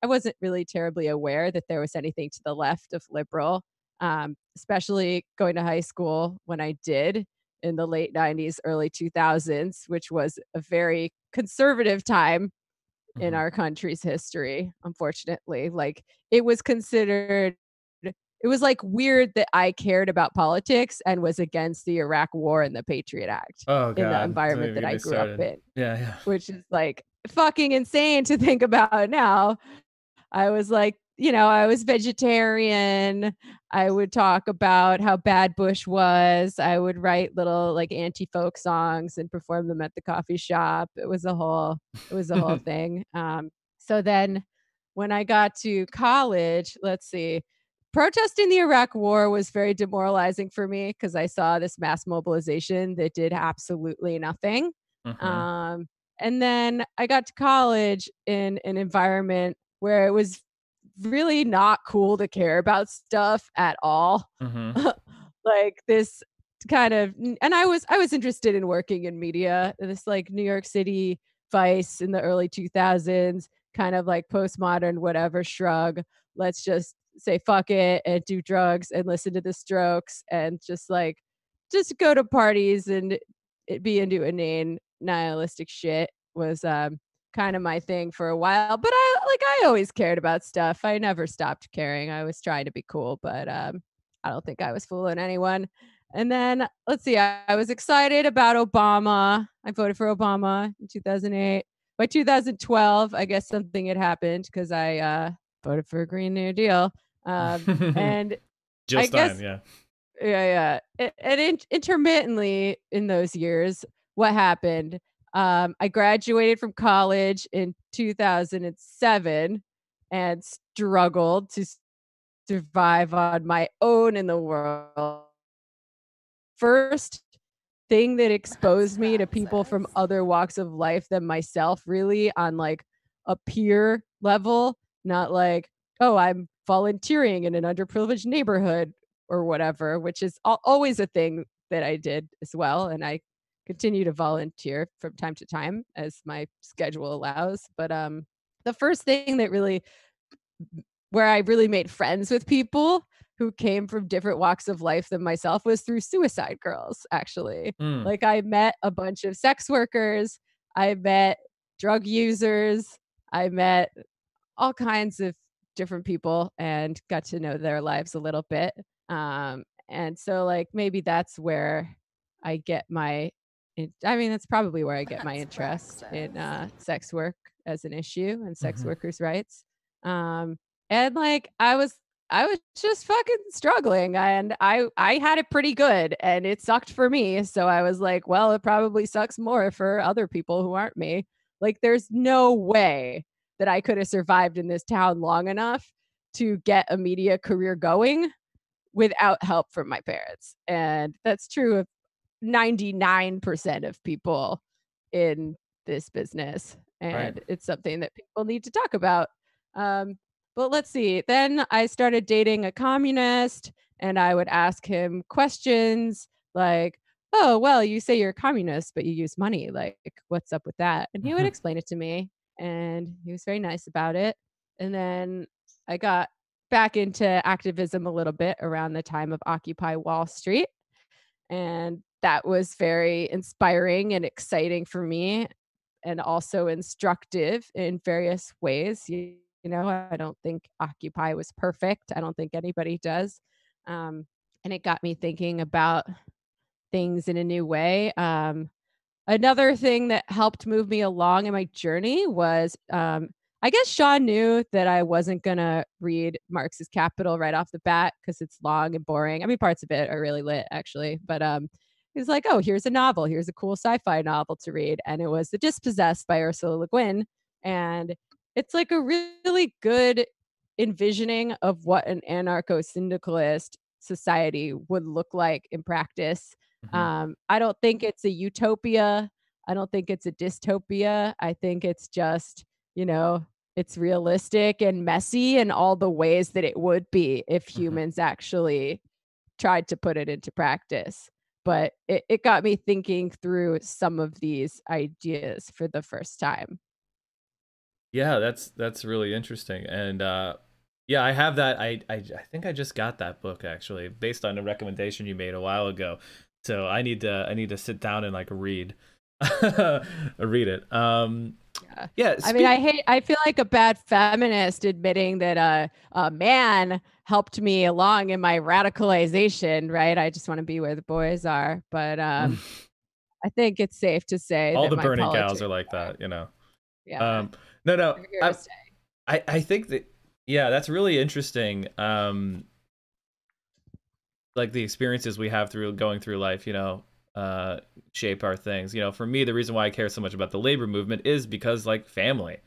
wasn't really terribly aware that there was anything to the left of liberal, especially going to high school when I did in the late 90s, early 2000s, which was a very conservative time in our country's history, unfortunately. Like it was like weird that I cared about politics and was against the Iraq War and the Patriot Act in the environment that I grew up in. Yeah. Which is like fucking insane to think about now. I was like, I was vegetarian. I would talk about how bad Bush was. I would write little like anti-folk songs and perform them at the coffee shop. It was a whole thing. So then when I got to college, let's see, protesting the Iraq War was very demoralizing for me because I saw this mass mobilization that did absolutely nothing. Mhm. Um, and then I got to college in an environment where it was really not cool to care about stuff at all. Mhm. Like this kind of, and I was interested in working in media, this like New York City Vice in the early 2000s, kind of like postmodern whatever shrug. Let's just say fuck it and do drugs and listen to the Strokes and just go to parties and be into inane nihilistic shit was kind of my thing for a while. But I always cared about stuff. I never stopped caring. I was trying to be cool, but I don't think I was fooling anyone. And then let's see, I was excited about Obama. I voted for Obama in 2008. By 2012, I guess something had happened because I voted for a Green New Deal. And Jill I Stein, guess yeah. yeah, yeah. Intermittently in those years, what happened? I graduated from college in 2007 and struggled to survive on my own in the world. First thing that exposed me to people from other walks of life than myself, really on like a peer level, not like, oh, I'm volunteering in an underprivileged neighborhood or whatever, which is always a thing that I did as well. And I continue to volunteer from time to time as my schedule allows. But the first thing that really where I really made friends with people who came from different walks of life than myself was through Suicide Girls, actually. Mm. Like, I met a bunch of sex workers, I met drug users, I met all kinds of different people and got to know their lives a little bit. And so, like, maybe that's where I get I mean, that's probably where I get my That's interest in Brexit. sex work as an issue and sex Mhm. workers' rights. Um, and like I was just fucking struggling and I had it pretty good and it sucked for me. So I was like, well, it probably sucks more for other people who aren't me. Like there's no way that I could have survived in this town long enough to get a media career going without help from my parents. And that's true of 99% of people in this business. Right. And it's something that people need to talk about. Um, but let's see. Then I started dating a communist and I would ask him questions like, oh, well, you say you're a communist, but you use money. Like, what's up with that? And he would Mhm. explain it to me. And he was very nice about it. And then I got back into activism a little bit around the time of Occupy Wall Street. And that was very inspiring and exciting for me and also instructive in various ways. I don't think Occupy was perfect. I don't think anybody does. And it got me thinking about things in a new way. Another thing that helped move me along in my journey was I guess Sean knew that I wasn't going to read Marx's Capital right off the bat because it's long and boring. I mean, parts of it are really lit, actually. But he's like, oh, here's a novel. Here's a cool sci fi novel to read. And it was The Dispossessed by Ursula Le Guin. And it's like a really good envisioning of what an anarcho syndicalist society would look like in practice. Mhm. I don't think it's a utopia. I don't think it's a dystopia. I think it's just, it's realistic and messy in all the ways that it would be if Mhm. humans actually tried to put it into practice. But it got me thinking through some of these ideas for the first time. Yeah, that's really interesting. And yeah, I have that. I think I just got that book actually based on a recommendation you made a while ago. So I need to sit down and like read read it. Yeah. Yeah, I mean, I feel like a bad feminist admitting that a man helped me along in my radicalization, right? I just want to be where the boys are. But I think it's safe to say all that the my burning cows politics are like are, that, you know. yeah, Um no, no. they're here to stay. I think that Yeah, that's really interesting. Like the experiences we have through going through life, uh, shape our things. For me, the reason why I care so much about the labor movement is because like family.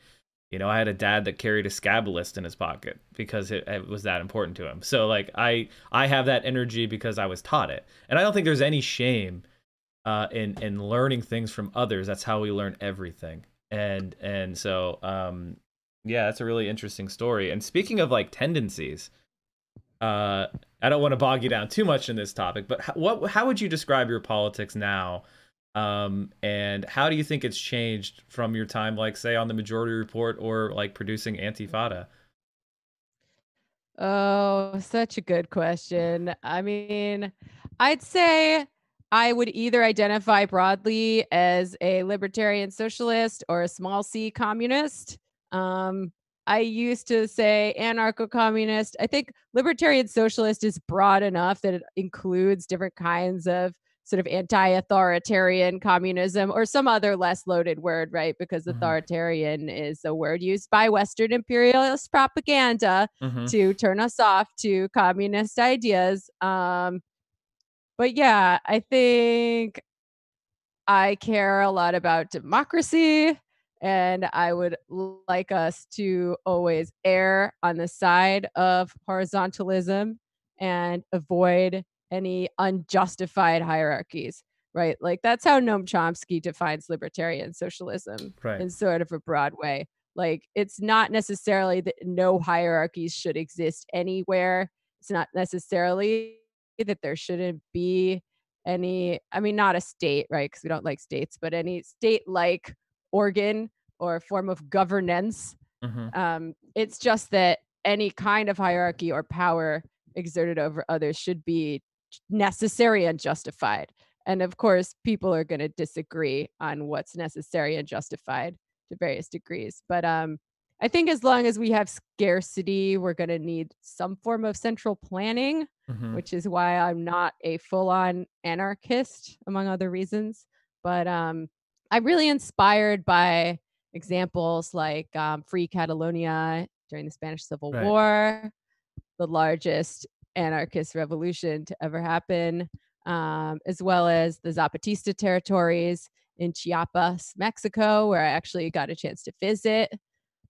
I had a dad that carried a Scabulist in his pocket because it was that important to him. So like I have that energy because I was taught it, and I don't think there's any shame in learning things from others. That's how we learn everything. And so yeah, that's a really interesting story. And speaking of like tendencies, I don't want to bog you down too much in this topic, but how would you describe your politics now? And how do you think it's changed from your time, like say on the Majority Report or like producing Antifada? Oh, such a good question. I mean, I'd say I would either identify broadly as a libertarian socialist or a small c communist. Um, I used to say anarcho communist. I think libertarian socialist is broad enough that it includes different kinds of sort of anti authoritarian communism or some other less loaded word, right? Because Hmm. authoritarian is a word used by Western imperialist propaganda Hmm. to turn us off to communist ideas. But yeah, I think I care a lot about democracy, and I would like us to always err on the side of horizontalism and avoid any unjustified hierarchies, right? Like that's how Noam Chomsky defines libertarian socialism Right. in sort of a broad way. Like it's not necessarily that no hierarchies should exist anywhere. It's not necessarily that there shouldn't be any, I mean, not a state, right? Because we don't like states, but any state-like organ or form of governance. Hmm. It's just that any kind of hierarchy or power exerted over others should be necessary and justified. And of course, people are going to disagree on what's necessary and justified to various degrees. But I think as long as we have scarcity, we're going to need some form of central planning, Hmm. which is why I'm not a full-on anarchist, among other reasons. But I'm really inspired by examples like Free Catalonia during the Spanish Civil Right. War, the largest anarchist revolution to ever happen, as well as the Zapatista territories in Chiapas, Mexico, where I actually got a chance to visit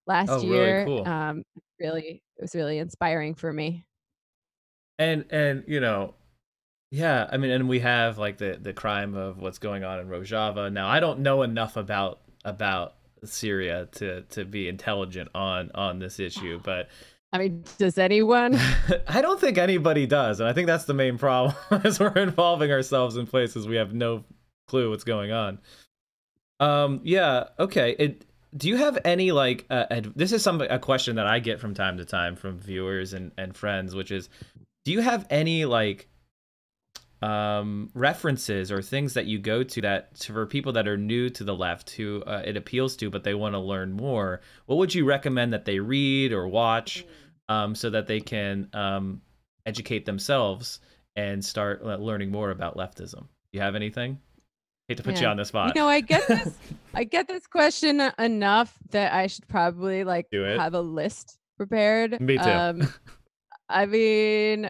last Oh, really year. cool. It was really inspiring for me. And yeah, I mean, and we have like the crime of what's going on in Rojava. Now, I don't know enough about Syria to be intelligent on this issue, but I mean, does anyone? I don't think anybody does, and I think that's the main problem is we're involving ourselves in places we have no clue what's going on. Yeah, okay. Do you have any like this is a question that I get from time to time from viewers and friends, which is, do you have any like references or things that you go to that for people that are new to the left who it appeals to but they want to learn more? What would you recommend that they read or watch so that they can educate themselves and start learning more about leftism? Do you have anything? Hate to put you Yeah. on the You spot. know, I get this question enough that I should probably like Do it. have a list prepared. Me too. I mean,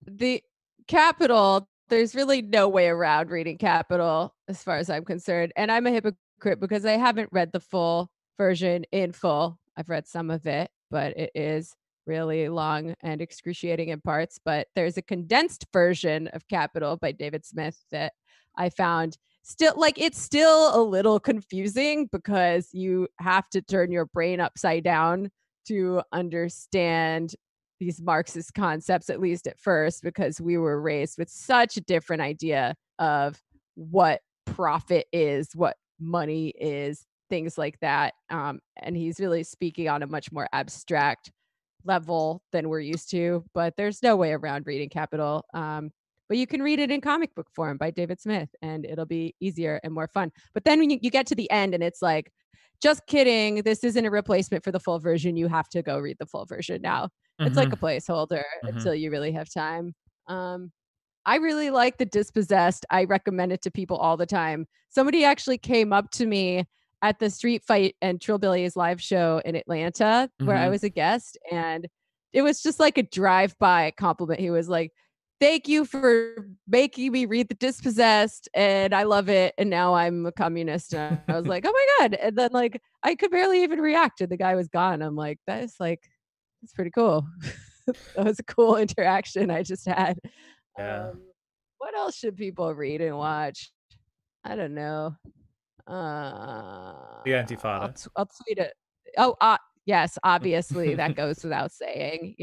the Capital, there's really no way around reading Capital as far as I'm concerned. And I'm a hypocrite because I haven't read the full version in full. I've read some of it, but it is really long and excruciating in parts. But there's a condensed version of Capital by David Smith that I found still like it's still a little confusing because you have to turn your brain upside down to understand these Marxist concepts, at least at first, because we were raised with such a different idea of what profit is, what money is, things like that. And he's really speaking on a much more abstract level than we're used to, but there's no way around reading Capital. But you can read it in comic book form by David Smith, and it'll be easier and more fun. But then when you get to the end and it's like, just kidding, this isn't a replacement for the full version. You have to go read the full version now. It's like Hmm. a placeholder Hmm. until you really have time. Um, I really like The Dispossessed. I recommend it to people all the time. Somebody actually came up to me at the Street Fight and Trillbillies live show in Atlanta where I Mm-hmm. was a guest, and it was just like a drive-by compliment. He was like, "Thank you for making me read The Dispossessed, and I love it. And now I'm a communist." And I was like, "Oh my god!" And then like I could barely even react, and the guy was gone. I'm like, "That is like that's pretty cool." That was a cool interaction I just had. Yeah. What else should people read and watch? I don't know. The Antifada. I'll tweet it. Oh, yes, obviously that goes without saying.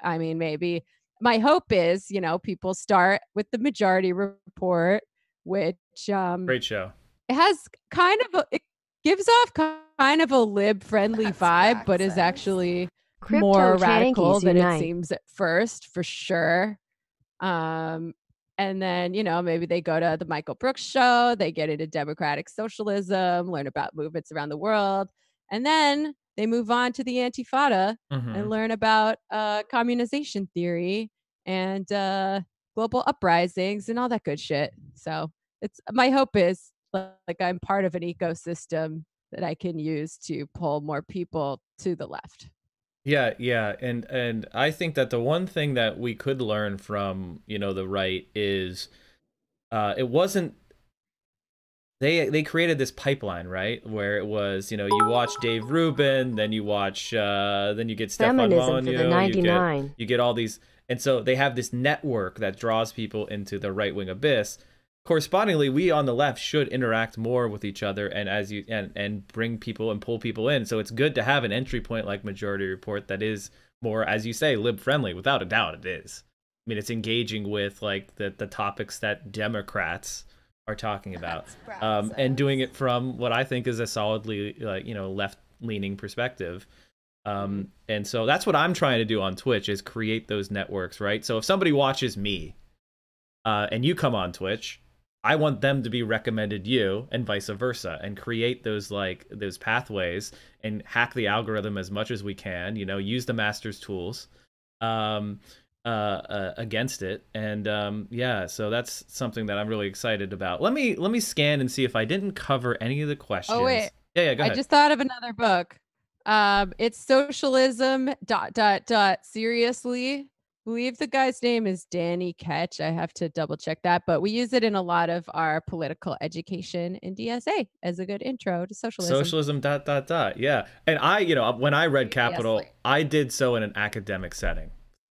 I mean, maybe my hope is, people start with the Majority Report, which Great show. it has it gives off kind of a lib-friendly vibe, but is actually more radical than it seems at first, for sure. And then, maybe they go to the Michael Brooks show, they get into democratic socialism, learn about movements around the world, and then they move on to the Antifada and Mm-hmm. learn about communization theory and global uprisings and all that good shit. So it's my hope is like I'm part of an ecosystem that I can use to pull more people to the left. Yeah, yeah, and I think that the one thing that we could learn from, the right is it wasn't they created this pipeline, right? Where it was, you watch Dave Rubin, then you watch then you get Stefan Feminism for the Molyneux, 99. you get all these, and so they have this network that draws people into the right-wing abyss. Correspondingly, we on the left should interact more with each other and and bring people and pull people in. So it's good to have an entry point like Majority Report that is more, as you say, lib friendly. Without a doubt, it is. I mean, it's engaging with like the topics that Democrats are talking about, and doing it from what I think is a solidly left leaning perspective. And so that's what I'm trying to do on Twitch, is create those networks, right? So if somebody watches me and you come on Twitch, I want them to be recommended you, and vice versa, and create those pathways and hack the algorithm as much as we can. Use the master's tools against it, and yeah. So that's something that I'm really excited about. Let me scan and see if I didn't cover any of the questions. Oh wait, yeah, go ahead. I just thought of another book. It's Socialism ... Seriously. I believe the guy's name is Danny Ketch. I have to double check that, but we use it in a lot of our political education in DSA as a good intro to socialism. Socialism ... Yeah. And when I read Capital, I did so in an academic setting.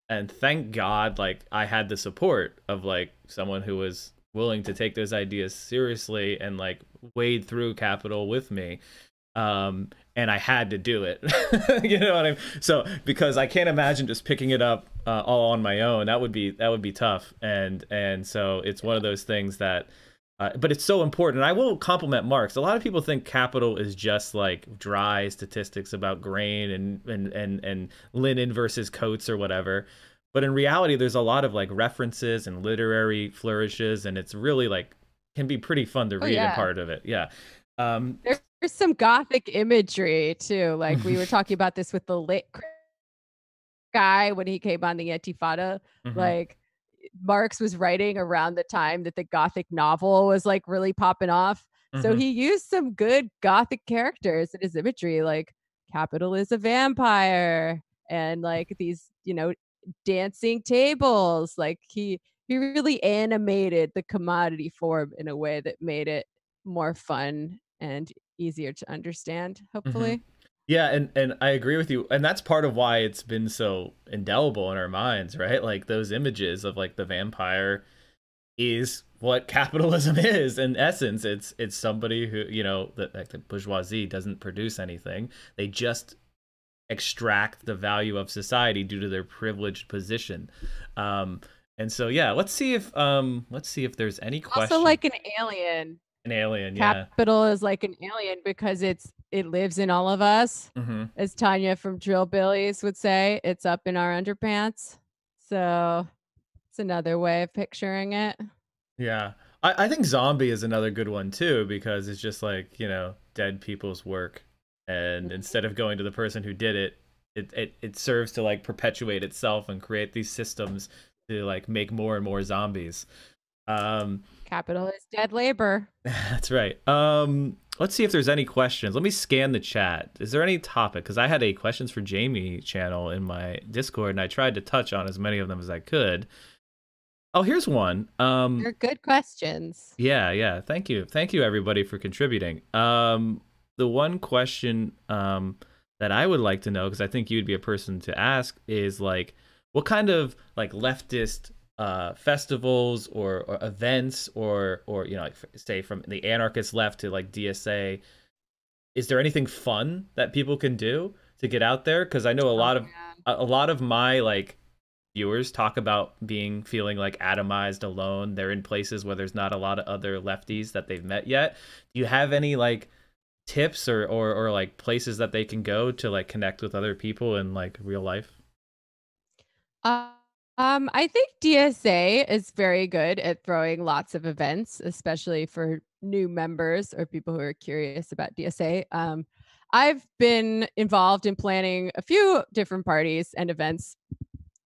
And thank God, like, I had the support of like someone who was willing to take those ideas seriously and like wade through Capital with me. And I had to do it. You know what I mean? So, because I can't imagine just picking it up all on my own. That would be tough. And so it's one of those things that, but it's so important. And I will compliment Marx. A lot of people think Capital is just like dry statistics about grain and linen versus coats or whatever. But in reality, there's a lot of like references and literary flourishes, and it's really like can be pretty fun to read and part of it. Yeah. There's some Gothic imagery too. Like we were talking about this with the lit guy when he came on the Antifada. Like Marx was writing around the time that the Gothic novel was like really popping off. So he used some good Gothic characters in his imagery, like Capital is a vampire and like these, dancing tables. Like he really animated the commodity form in a way that made it more fun and easier to understand, hopefully. Yeah, and I agree with you. And that's part of why it's been so indelible in our minds, right? Like those images of like the vampire is what capitalism is in essence. It's somebody who, like the bourgeoisie doesn't produce anything. They just extract the value of society due to their privileged position. And so yeah, let's see if there's any questions. Also like an alien. An alien, Capital is like an alien because it lives in all of us. As Tanya from Drillbillies would say, it's up in our underpants. So it's another way of picturing it. Yeah. I think zombie is another good one too, because it's just like, dead people's work. And instead of going to the person who did it serves to like perpetuate itself and create these systems to like make more and more zombies. Capital is dead labor. That's right. let's see if there's any questions. Let me scan the chat. Is there any topic? Because I had a questions for Jamie channel in my Discord, and I tried to touch on as many of them as I could. Oh, here's one. They're good questions. Yeah. Thank you everybody for contributing. The one question that I would like to know, because I think you'd be a person to ask, is like, what kind of like leftist festivals or events or you know, like, say from the anarchist left to like DSA, is there anything fun that people can do to get out there? Because I know a lot of my like viewers talk about feeling like atomized, alone. They're in places where there's not a lot of other lefties that they've met yet. Do you have any like tips or like places that they can go to like connect with other people in like real life? I think DSA is very good at throwing lots of events, especially for new members or people who are curious about DSA. I've been involved in planning a few different parties and events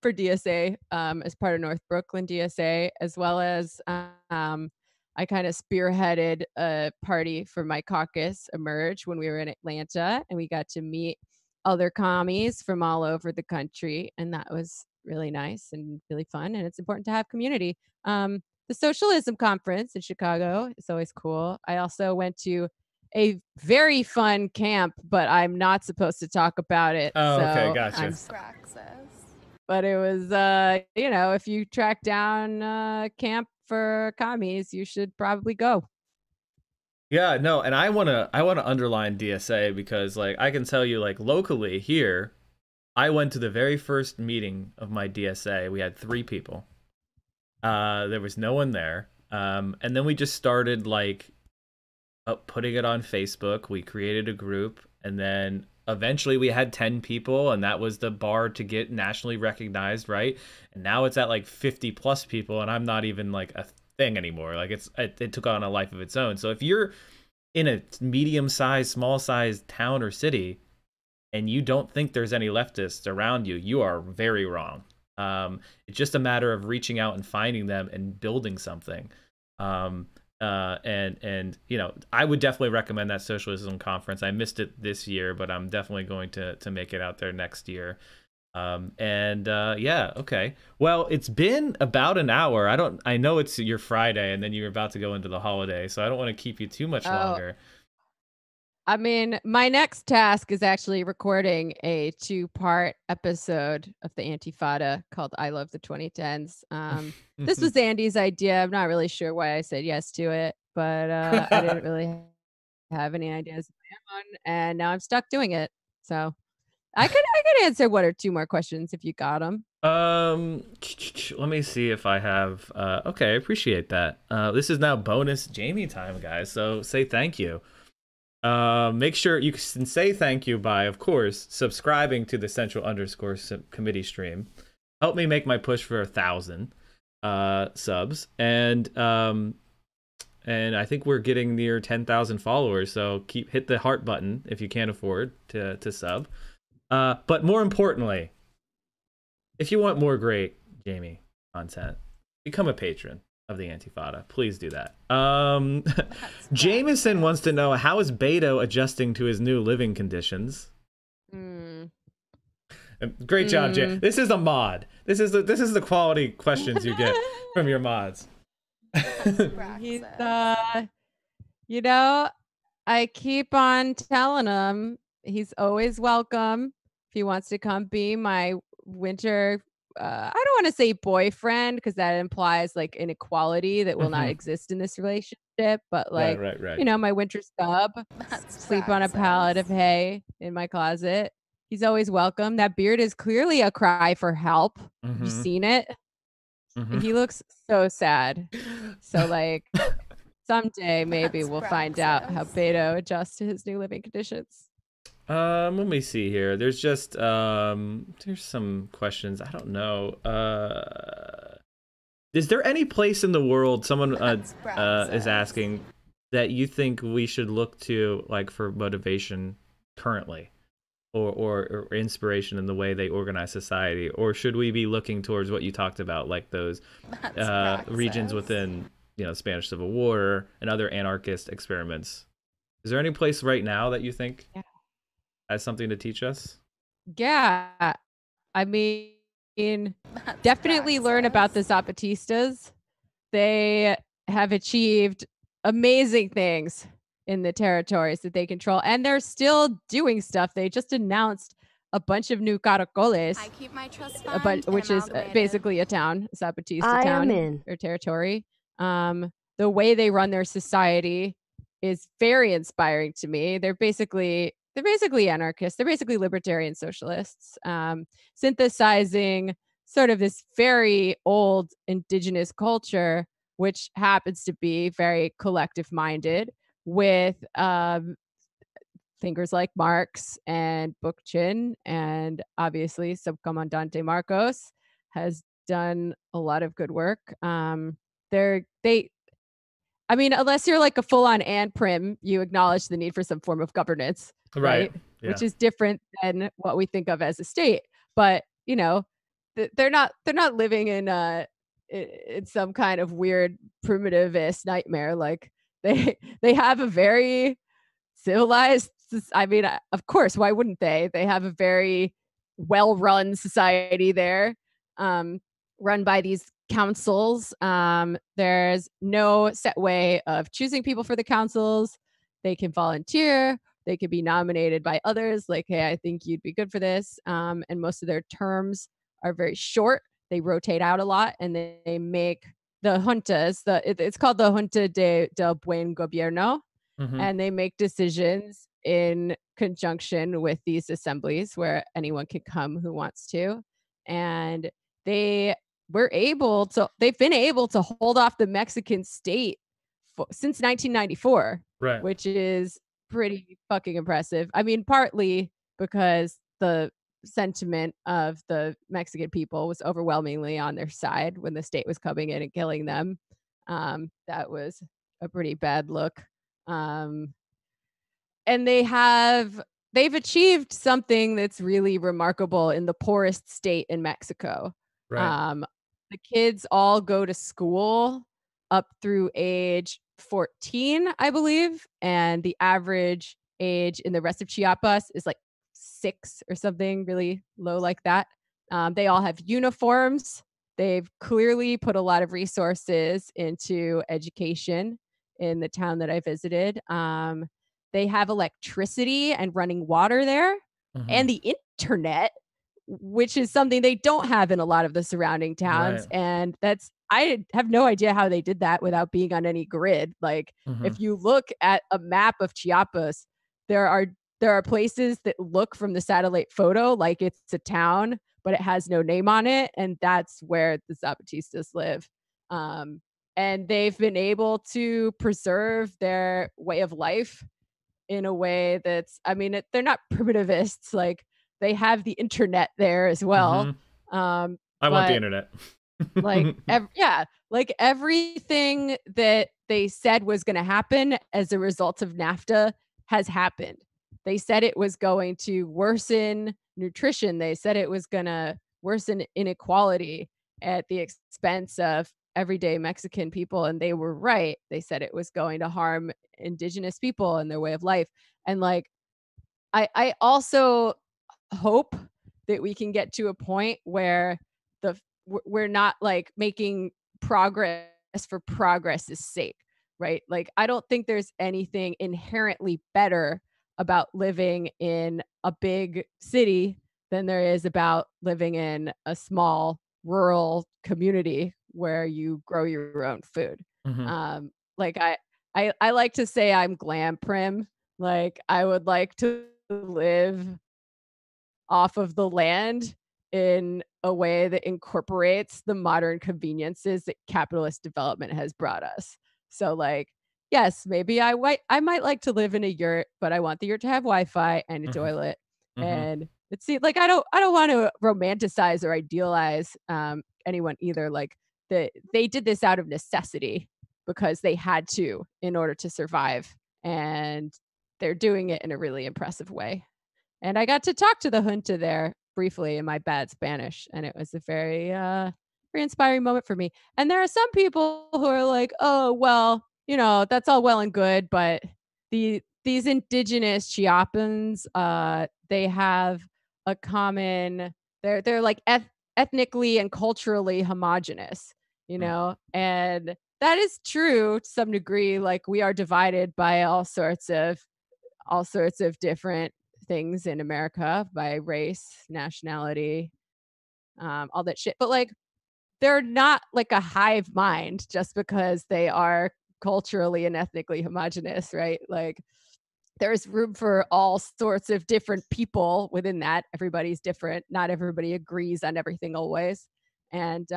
for DSA as part of North Brooklyn DSA, as well as I kind of spearheaded a party for my caucus, Emerge, when we were in Atlanta, and we got to meet other commies from all over the country, and that was really nice and really fun. And it's important to have community. The Socialism conference in Chicago is always cool. I also went to a very fun camp, but I'm not supposed to talk about it. Oh, so okay, gotcha. But it was, you know, if you track down camp for commies, you should probably go. Yeah, no, and I wanna underline DSA because like I can tell you like locally here, I went to the very first meeting of my DSA. We had 3 people. There was no one there. And then we just started like putting it on Facebook. We created a group, and then eventually we had 10 people, and that was the bar to get nationally recognized, right? And now it's at like 50 plus people, and I'm not even like a thing anymore. Like it took on a life of its own. So if you're in a medium-sized, small-sized town or city and you don't think there's any leftists around you, you are very wrong. It's just a matter of reaching out and finding them and building something. And you know, I would definitely recommend that Socialism conference. I missed it this year, but I'm definitely going to make it out there next year. Yeah, okay. Well, it's been about an hour. I know it's your Friday, and then you're about to go into the holiday, so I don't want to keep you too much longer. I mean, my next task is actually recording a 2-part episode of the Antifada called I Love the 2010s. This was Andy's idea. I'm not really sure why I said yes to it, but I didn't really have any ideas of my own, and now I'm stuck doing it. So I could answer 1 or 2 more questions if you got them. Let me see if I have. Okay, I appreciate that. This is now bonus Jamie time, guys. So say thank you. Make sure you can say thank you by, of course, subscribing to the Central_ Committee stream. Help me make my push for 1,000 subs, and I think we're getting near 10,000 followers. So hit the heart button if you can't afford to sub. But more importantly, if you want more great Jamie content, become a patron of the Antifada. Please do that. Jameson wants to know, how is Beto adjusting to his new living conditions? Great job, Jay. This is a mod. This is the quality questions you get from your mods. He's you know, I keep on telling him he's always welcome if he wants to come be my winter I don't want to say boyfriend, because that implies like inequality that will not exist in this relationship, but like, right. you know, my winter sub, sleep on a pallet of hay in my closet. He's always welcome. That beard is clearly a cry for help. Have you seen it? He looks so sad. So like someday maybe we'll find out how Beto adjusts to his new living conditions. Let me see here. There's just there's some questions. I don't know. Is there any place in the world, someone is asking, that you think we should look to like for motivation currently, or inspiration in the way they organize society, or should we be looking towards what you talked about, like those regions within, you know, Spanish Civil War and other anarchist experiments? Is there any place right now that you think Yeah. has something to teach us? Yeah. I mean, That's definitely learn about the praxis. Zapatistas. They have achieved amazing things in the territories that they control, and they're still doing stuff. They just announced a bunch of new caracoles, I keep my trust fund which is amalgamated. basically a town, Zapatista I am town in. or territory. The way they run their society is very inspiring to me. They're basically anarchists. They're basically libertarian socialists, synthesizing sort of this very old indigenous culture, which happens to be very collective minded, with thinkers like Marx and Bookchin, and obviously Subcomandante Marcos has done a lot of good work. They I mean, unless you're like a full-on and prim, you acknowledge the need for some form of governance, Right. right? Yeah. Which is different than what we think of as a state. But you know, they're not living in some kind of weird primitivist nightmare. Like they have a very civilized. I mean, of course, why wouldn't they? They have a very well-run society there, um, run by these councils. There's no set way of choosing people for the councils. They can volunteer. They can be nominated by others. Like, hey, I think you'd be good for this. And most of their terms are very short. They rotate out a lot, and they make the juntas. It's called the Junta del Buen Gobierno, Mhm. and they make decisions in conjunction with these assemblies where anyone can come who wants to. And they've been able to hold off the Mexican state since 1994, Right. which is pretty fucking impressive. I mean, partly because the sentiment of the Mexican people was overwhelmingly on their side when the state was coming in and killing them. That was a pretty bad look. Um, and they've achieved something that's really remarkable in the poorest state in Mexico. Right. The kids all go to school up through age 14, I believe, and the average age in the rest of Chiapas is like 6 or something really low like that. They all have uniforms. They've clearly put a lot of resources into education in the town that I visited. They have electricity and running water there, Mhm. and the internet, which is something they don't have in a lot of the surrounding towns. Right. And I have no idea how they did that without being on any grid. Like, Mhm. if you look at a map of Chiapas, there are places that look from the satellite photo like it's a town, but it has no name on it, and that's where the Zapatistas live. And they've been able to preserve their way of life in a way that's, I mean, they're not primitivists. Like, they have the internet there as well. Mhm. I want the But internet. like, yeah, like everything that they said was going to happen as a result of NAFTA has happened. They said it was going to worsen nutrition. They said it was going to worsen inequality at the expense of everyday Mexican people. And they were right. They said it was going to harm indigenous people and their way of life. And like, I also hope that we can get to a point where we're not like making progress for progress's sake, right? Like, I don't think there's anything inherently better about living in a big city than there is about living in a small rural community where you grow your own food. Mhm. Like, I like to say I'm glam prim. Like, I would like to live off of the land in a way that incorporates the modern conveniences that capitalist development has brought us. So, like, yes, maybe I might like to live in a yurt, but I want the yurt to have Wi-Fi and a Mhm. toilet. Mhm. And it's like, I don't want to romanticize or idealize anyone either. Like, they did this out of necessity because they had to in order to survive, and they're doing it in a really impressive way. And I got to talk to the junta there briefly in my bad Spanish, and it was a very inspiring moment for me. And there are some people who are like, "Oh, well, that's all well and good, but these indigenous Chiapas, they have a common, they're like ethnically and culturally homogenous, you know, and that is true to some degree. Like we are divided by all sorts of different things in America by race, nationality, all that shit. But like they're not like a hive mind just because they are culturally and ethnically homogenous, right? Like there's room for all sorts of different people within that. Everybody's different. Not everybody agrees on everything always. And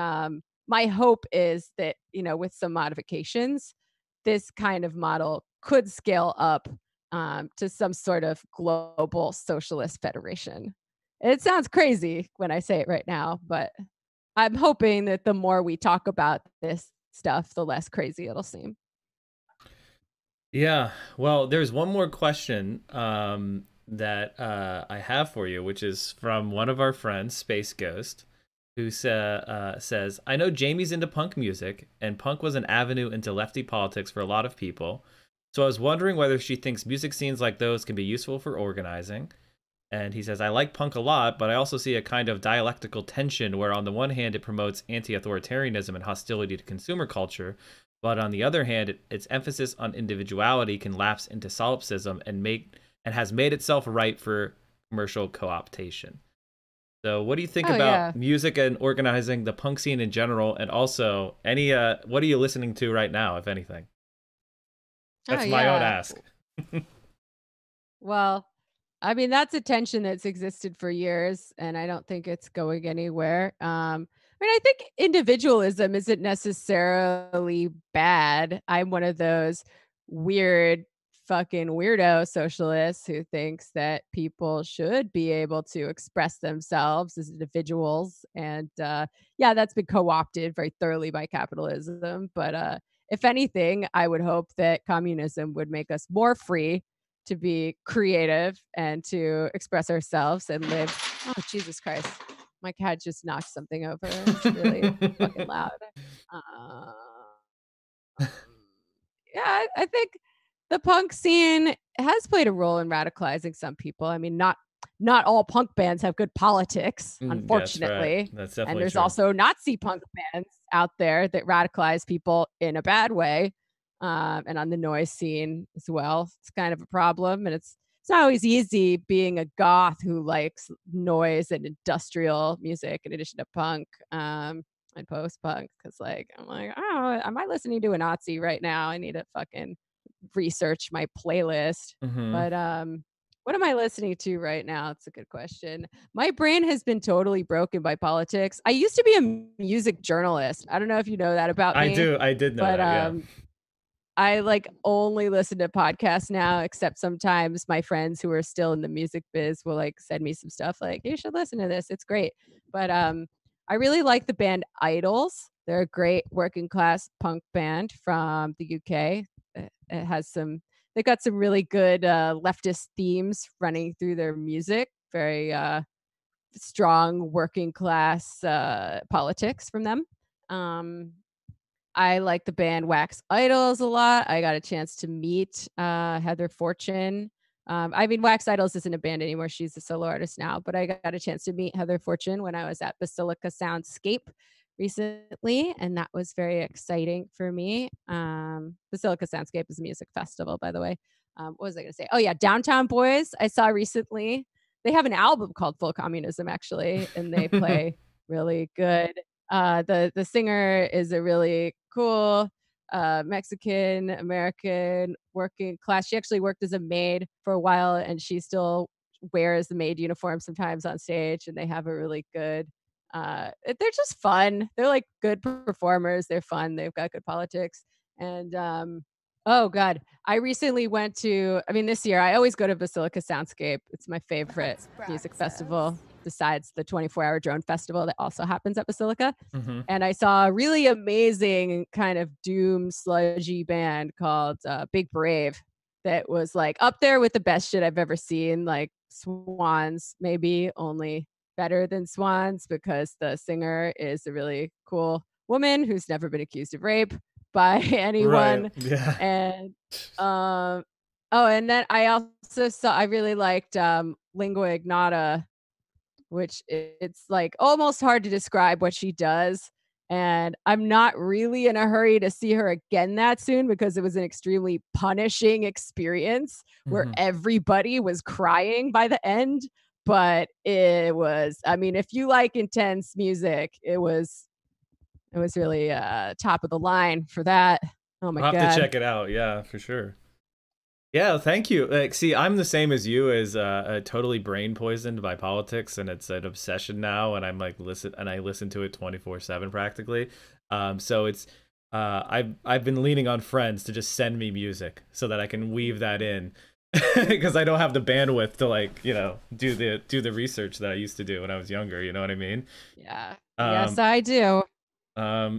my hope is that, you know, with some modifications, this kind of model could scale up to some sort of global socialist federation. It sounds crazy when I say it right now, but I'm hoping that the more we talk about this stuff, the less crazy it'll seem. Yeah, well, there's one more question that I have for you, which is from one of our friends, Space Ghost, who says, I know Jamie's into punk music, and punk was an avenue into lefty politics for a lot of people. So I was wondering whether she thinks music scenes like those can be useful for organizing. And he says, I like punk a lot, but I also see a kind of dialectical tension where on the one hand it promotes anti-authoritarianism and hostility to consumer culture, but on the other hand, its emphasis on individuality can lapse into solipsism and has made itself ripe for commercial co-optation. So what do you think about music and organizing, the punk scene in general, and also any what are you listening to right now, if anything? That's my own ask. Well, I mean, that's a tension that's existed for years, and I don't think it's going anywhere. I mean, I think individualism isn't necessarily bad. I'm one of those weird fucking weirdo socialists who thinks that people should be able to express themselves as individuals. And yeah, that's been co-opted very thoroughly by capitalism. But if anything, I would hope that communism would make us more free to be creative and to express ourselves and live. Oh, Jesus Christ. My cat just knocked something over. It's really fucking loud. Yeah, I think the punk scene has played a role in radicalizing some people. I mean, not all punk bands have good politics, unfortunately. That's definitely and there's true. also Nazi punk bands out there that radicalize people in a bad way. And on the noise scene as well. It's kind of a problem. And it's not always easy being a goth who likes noise and industrial music in addition to punk and post-punk. Because like, I'm like, oh, am I listening to a Nazi right now? I need to fucking research my playlist. But what am I listening to right now? It's a good question. My brain has been totally broken by politics. I used to be a music journalist. I don't know if you know that about me. I did know that, yeah. I like only listen to podcasts now, except sometimes my friends who are still in the music biz will like send me some stuff like, you should listen to this. It's great. But I really like the band Idols. They're a great working class punk band from the UK. It has they've got some really good leftist themes running through their music. Very strong working class politics from them. I like the band Wax Idols a lot. I got a chance to meet Heather Fortune. I mean, Wax Idols isn't a band anymore. She's a solo artist now, but I got a chance to meet Heather Fortune when I was at Basilica Soundscape recently, and that was very exciting for me. Basilica Soundscape is a music festival, by the way. What was I going to say? Oh, yeah, Downtown Boys I saw recently. They have an album called Full Communism, actually, and they play really good. The singer is a really cool Mexican American working class. She actually worked as a maid for a while, and she still wears the maid uniform sometimes on stage. And they have a really good. They're just fun. They're like good performers. They're fun. They've got good politics. And oh god, I recently went to. I mean, this year I always go to Basilica Soundscape. It's my favorite music festival, besides the 24-hour drone festival that also happens at Basilica. And I saw a really amazing kind of doom sludgy band called Big Brave that was like up there with the best shit I've ever seen, like Swans, maybe only better than Swans because the singer is a really cool woman who's never been accused of rape by anyone. Right. Yeah. And Oh, and then I really liked Lingua Ignota, which it's like almost hard to describe what she does. And I'm not really in a hurry to see her again that soon because it was an extremely punishing experience where Mhm. everybody was crying by the end. But I mean, if you like intense music, it was really top of the line for that. Oh my I'll have to God. check it out. Yeah, for sure. Yeah, thank you. Like, see, I'm the same as you, as totally brain poisoned by politics, and it's an obsession now. And I'm like I listen to it 24/7 practically. So it's I've been leaning on friends to just send me music so that I can weave that in, because I don't have the bandwidth to, like, do the research that I used to do when I was younger. You know what I mean? Yeah. Yes, Um, I do.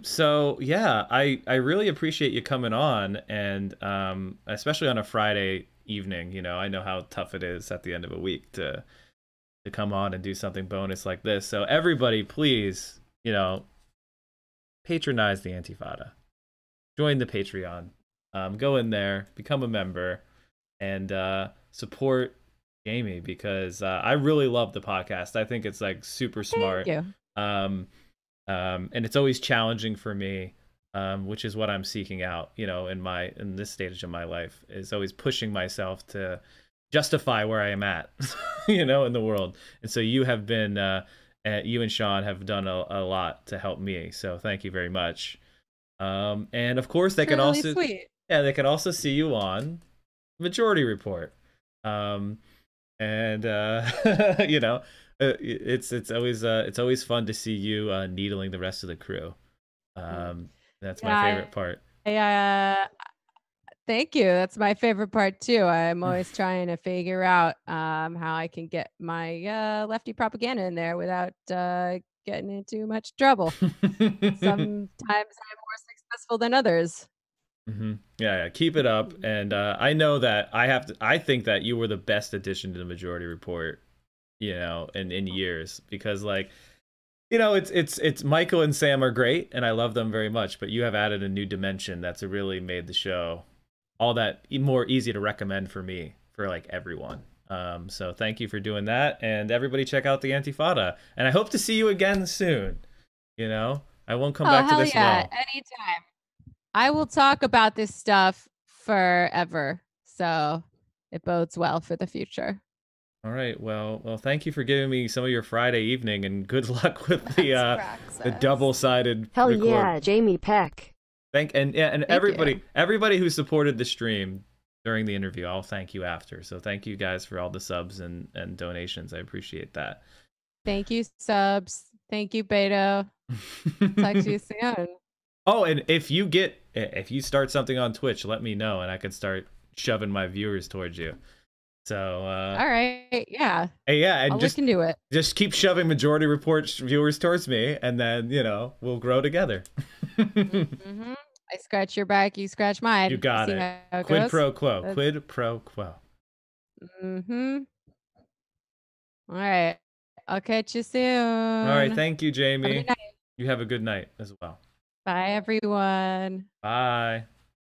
so yeah, I really appreciate you coming on, and especially on a Friday evening. I know how tough it is at the end of a week to come on and do something bonus like this. So everybody, please, patronize the Antifada. Join the Patreon. Go in there, become a member, and support Jamie, because I really love the podcast. I think it's like super smart. Thank you. And it's always challenging for me, which is what I'm seeking out, in this stage of my life, is always pushing myself to justify where I am at, in the world. And so you have been, you and Sean have done a lot to help me. So thank you very much. And of course, they can Really also, sweet. yeah, they can also see you on Majority Report. And it's always fun to see you needling the rest of the crew. That's my favorite part. Thank you. That's my favorite part too. I'm always trying to figure out how I can get my lefty propaganda in there without getting into much trouble. Sometimes I'm more successful than others. Yeah, keep it up. And I know that I think that you were the best addition to the Majority Report, in years, because, like, it's Michael and Sam are great, and I love them very much, but you have added a new dimension that's really made the show all that more easy to recommend for me, for like everyone. So thank you for doing that, and everybody check out the Antifada, and I hope to see you again soon. I won't come back to this well. Anytime. I will talk about this stuff forever, so it bodes well for the future. All right. Well, thank you for giving me some of your Friday evening, and good luck with the double-sided Hell record. yeah, Jamie Peck. And Thank everybody who supported the stream during the interview, I'll thank you after. So thank you guys for all the subs and donations. I appreciate that. Thank you, subs. Thank you, Beto. Talk to you soon. Oh, and if you start something on Twitch, let me know, and I can start shoving my viewers towards you. So all right, yeah. Hey, yeah, and I'll look into it. Just keep shoving Majority Report viewers towards me, and then we'll grow together. I scratch your back, you scratch mine. You got it. Quid pro quo. Quid pro quo. All right. I'll catch you soon. All right. Thank you, Jamie. Have a good night. You have a good night as well. Bye, everyone. Bye.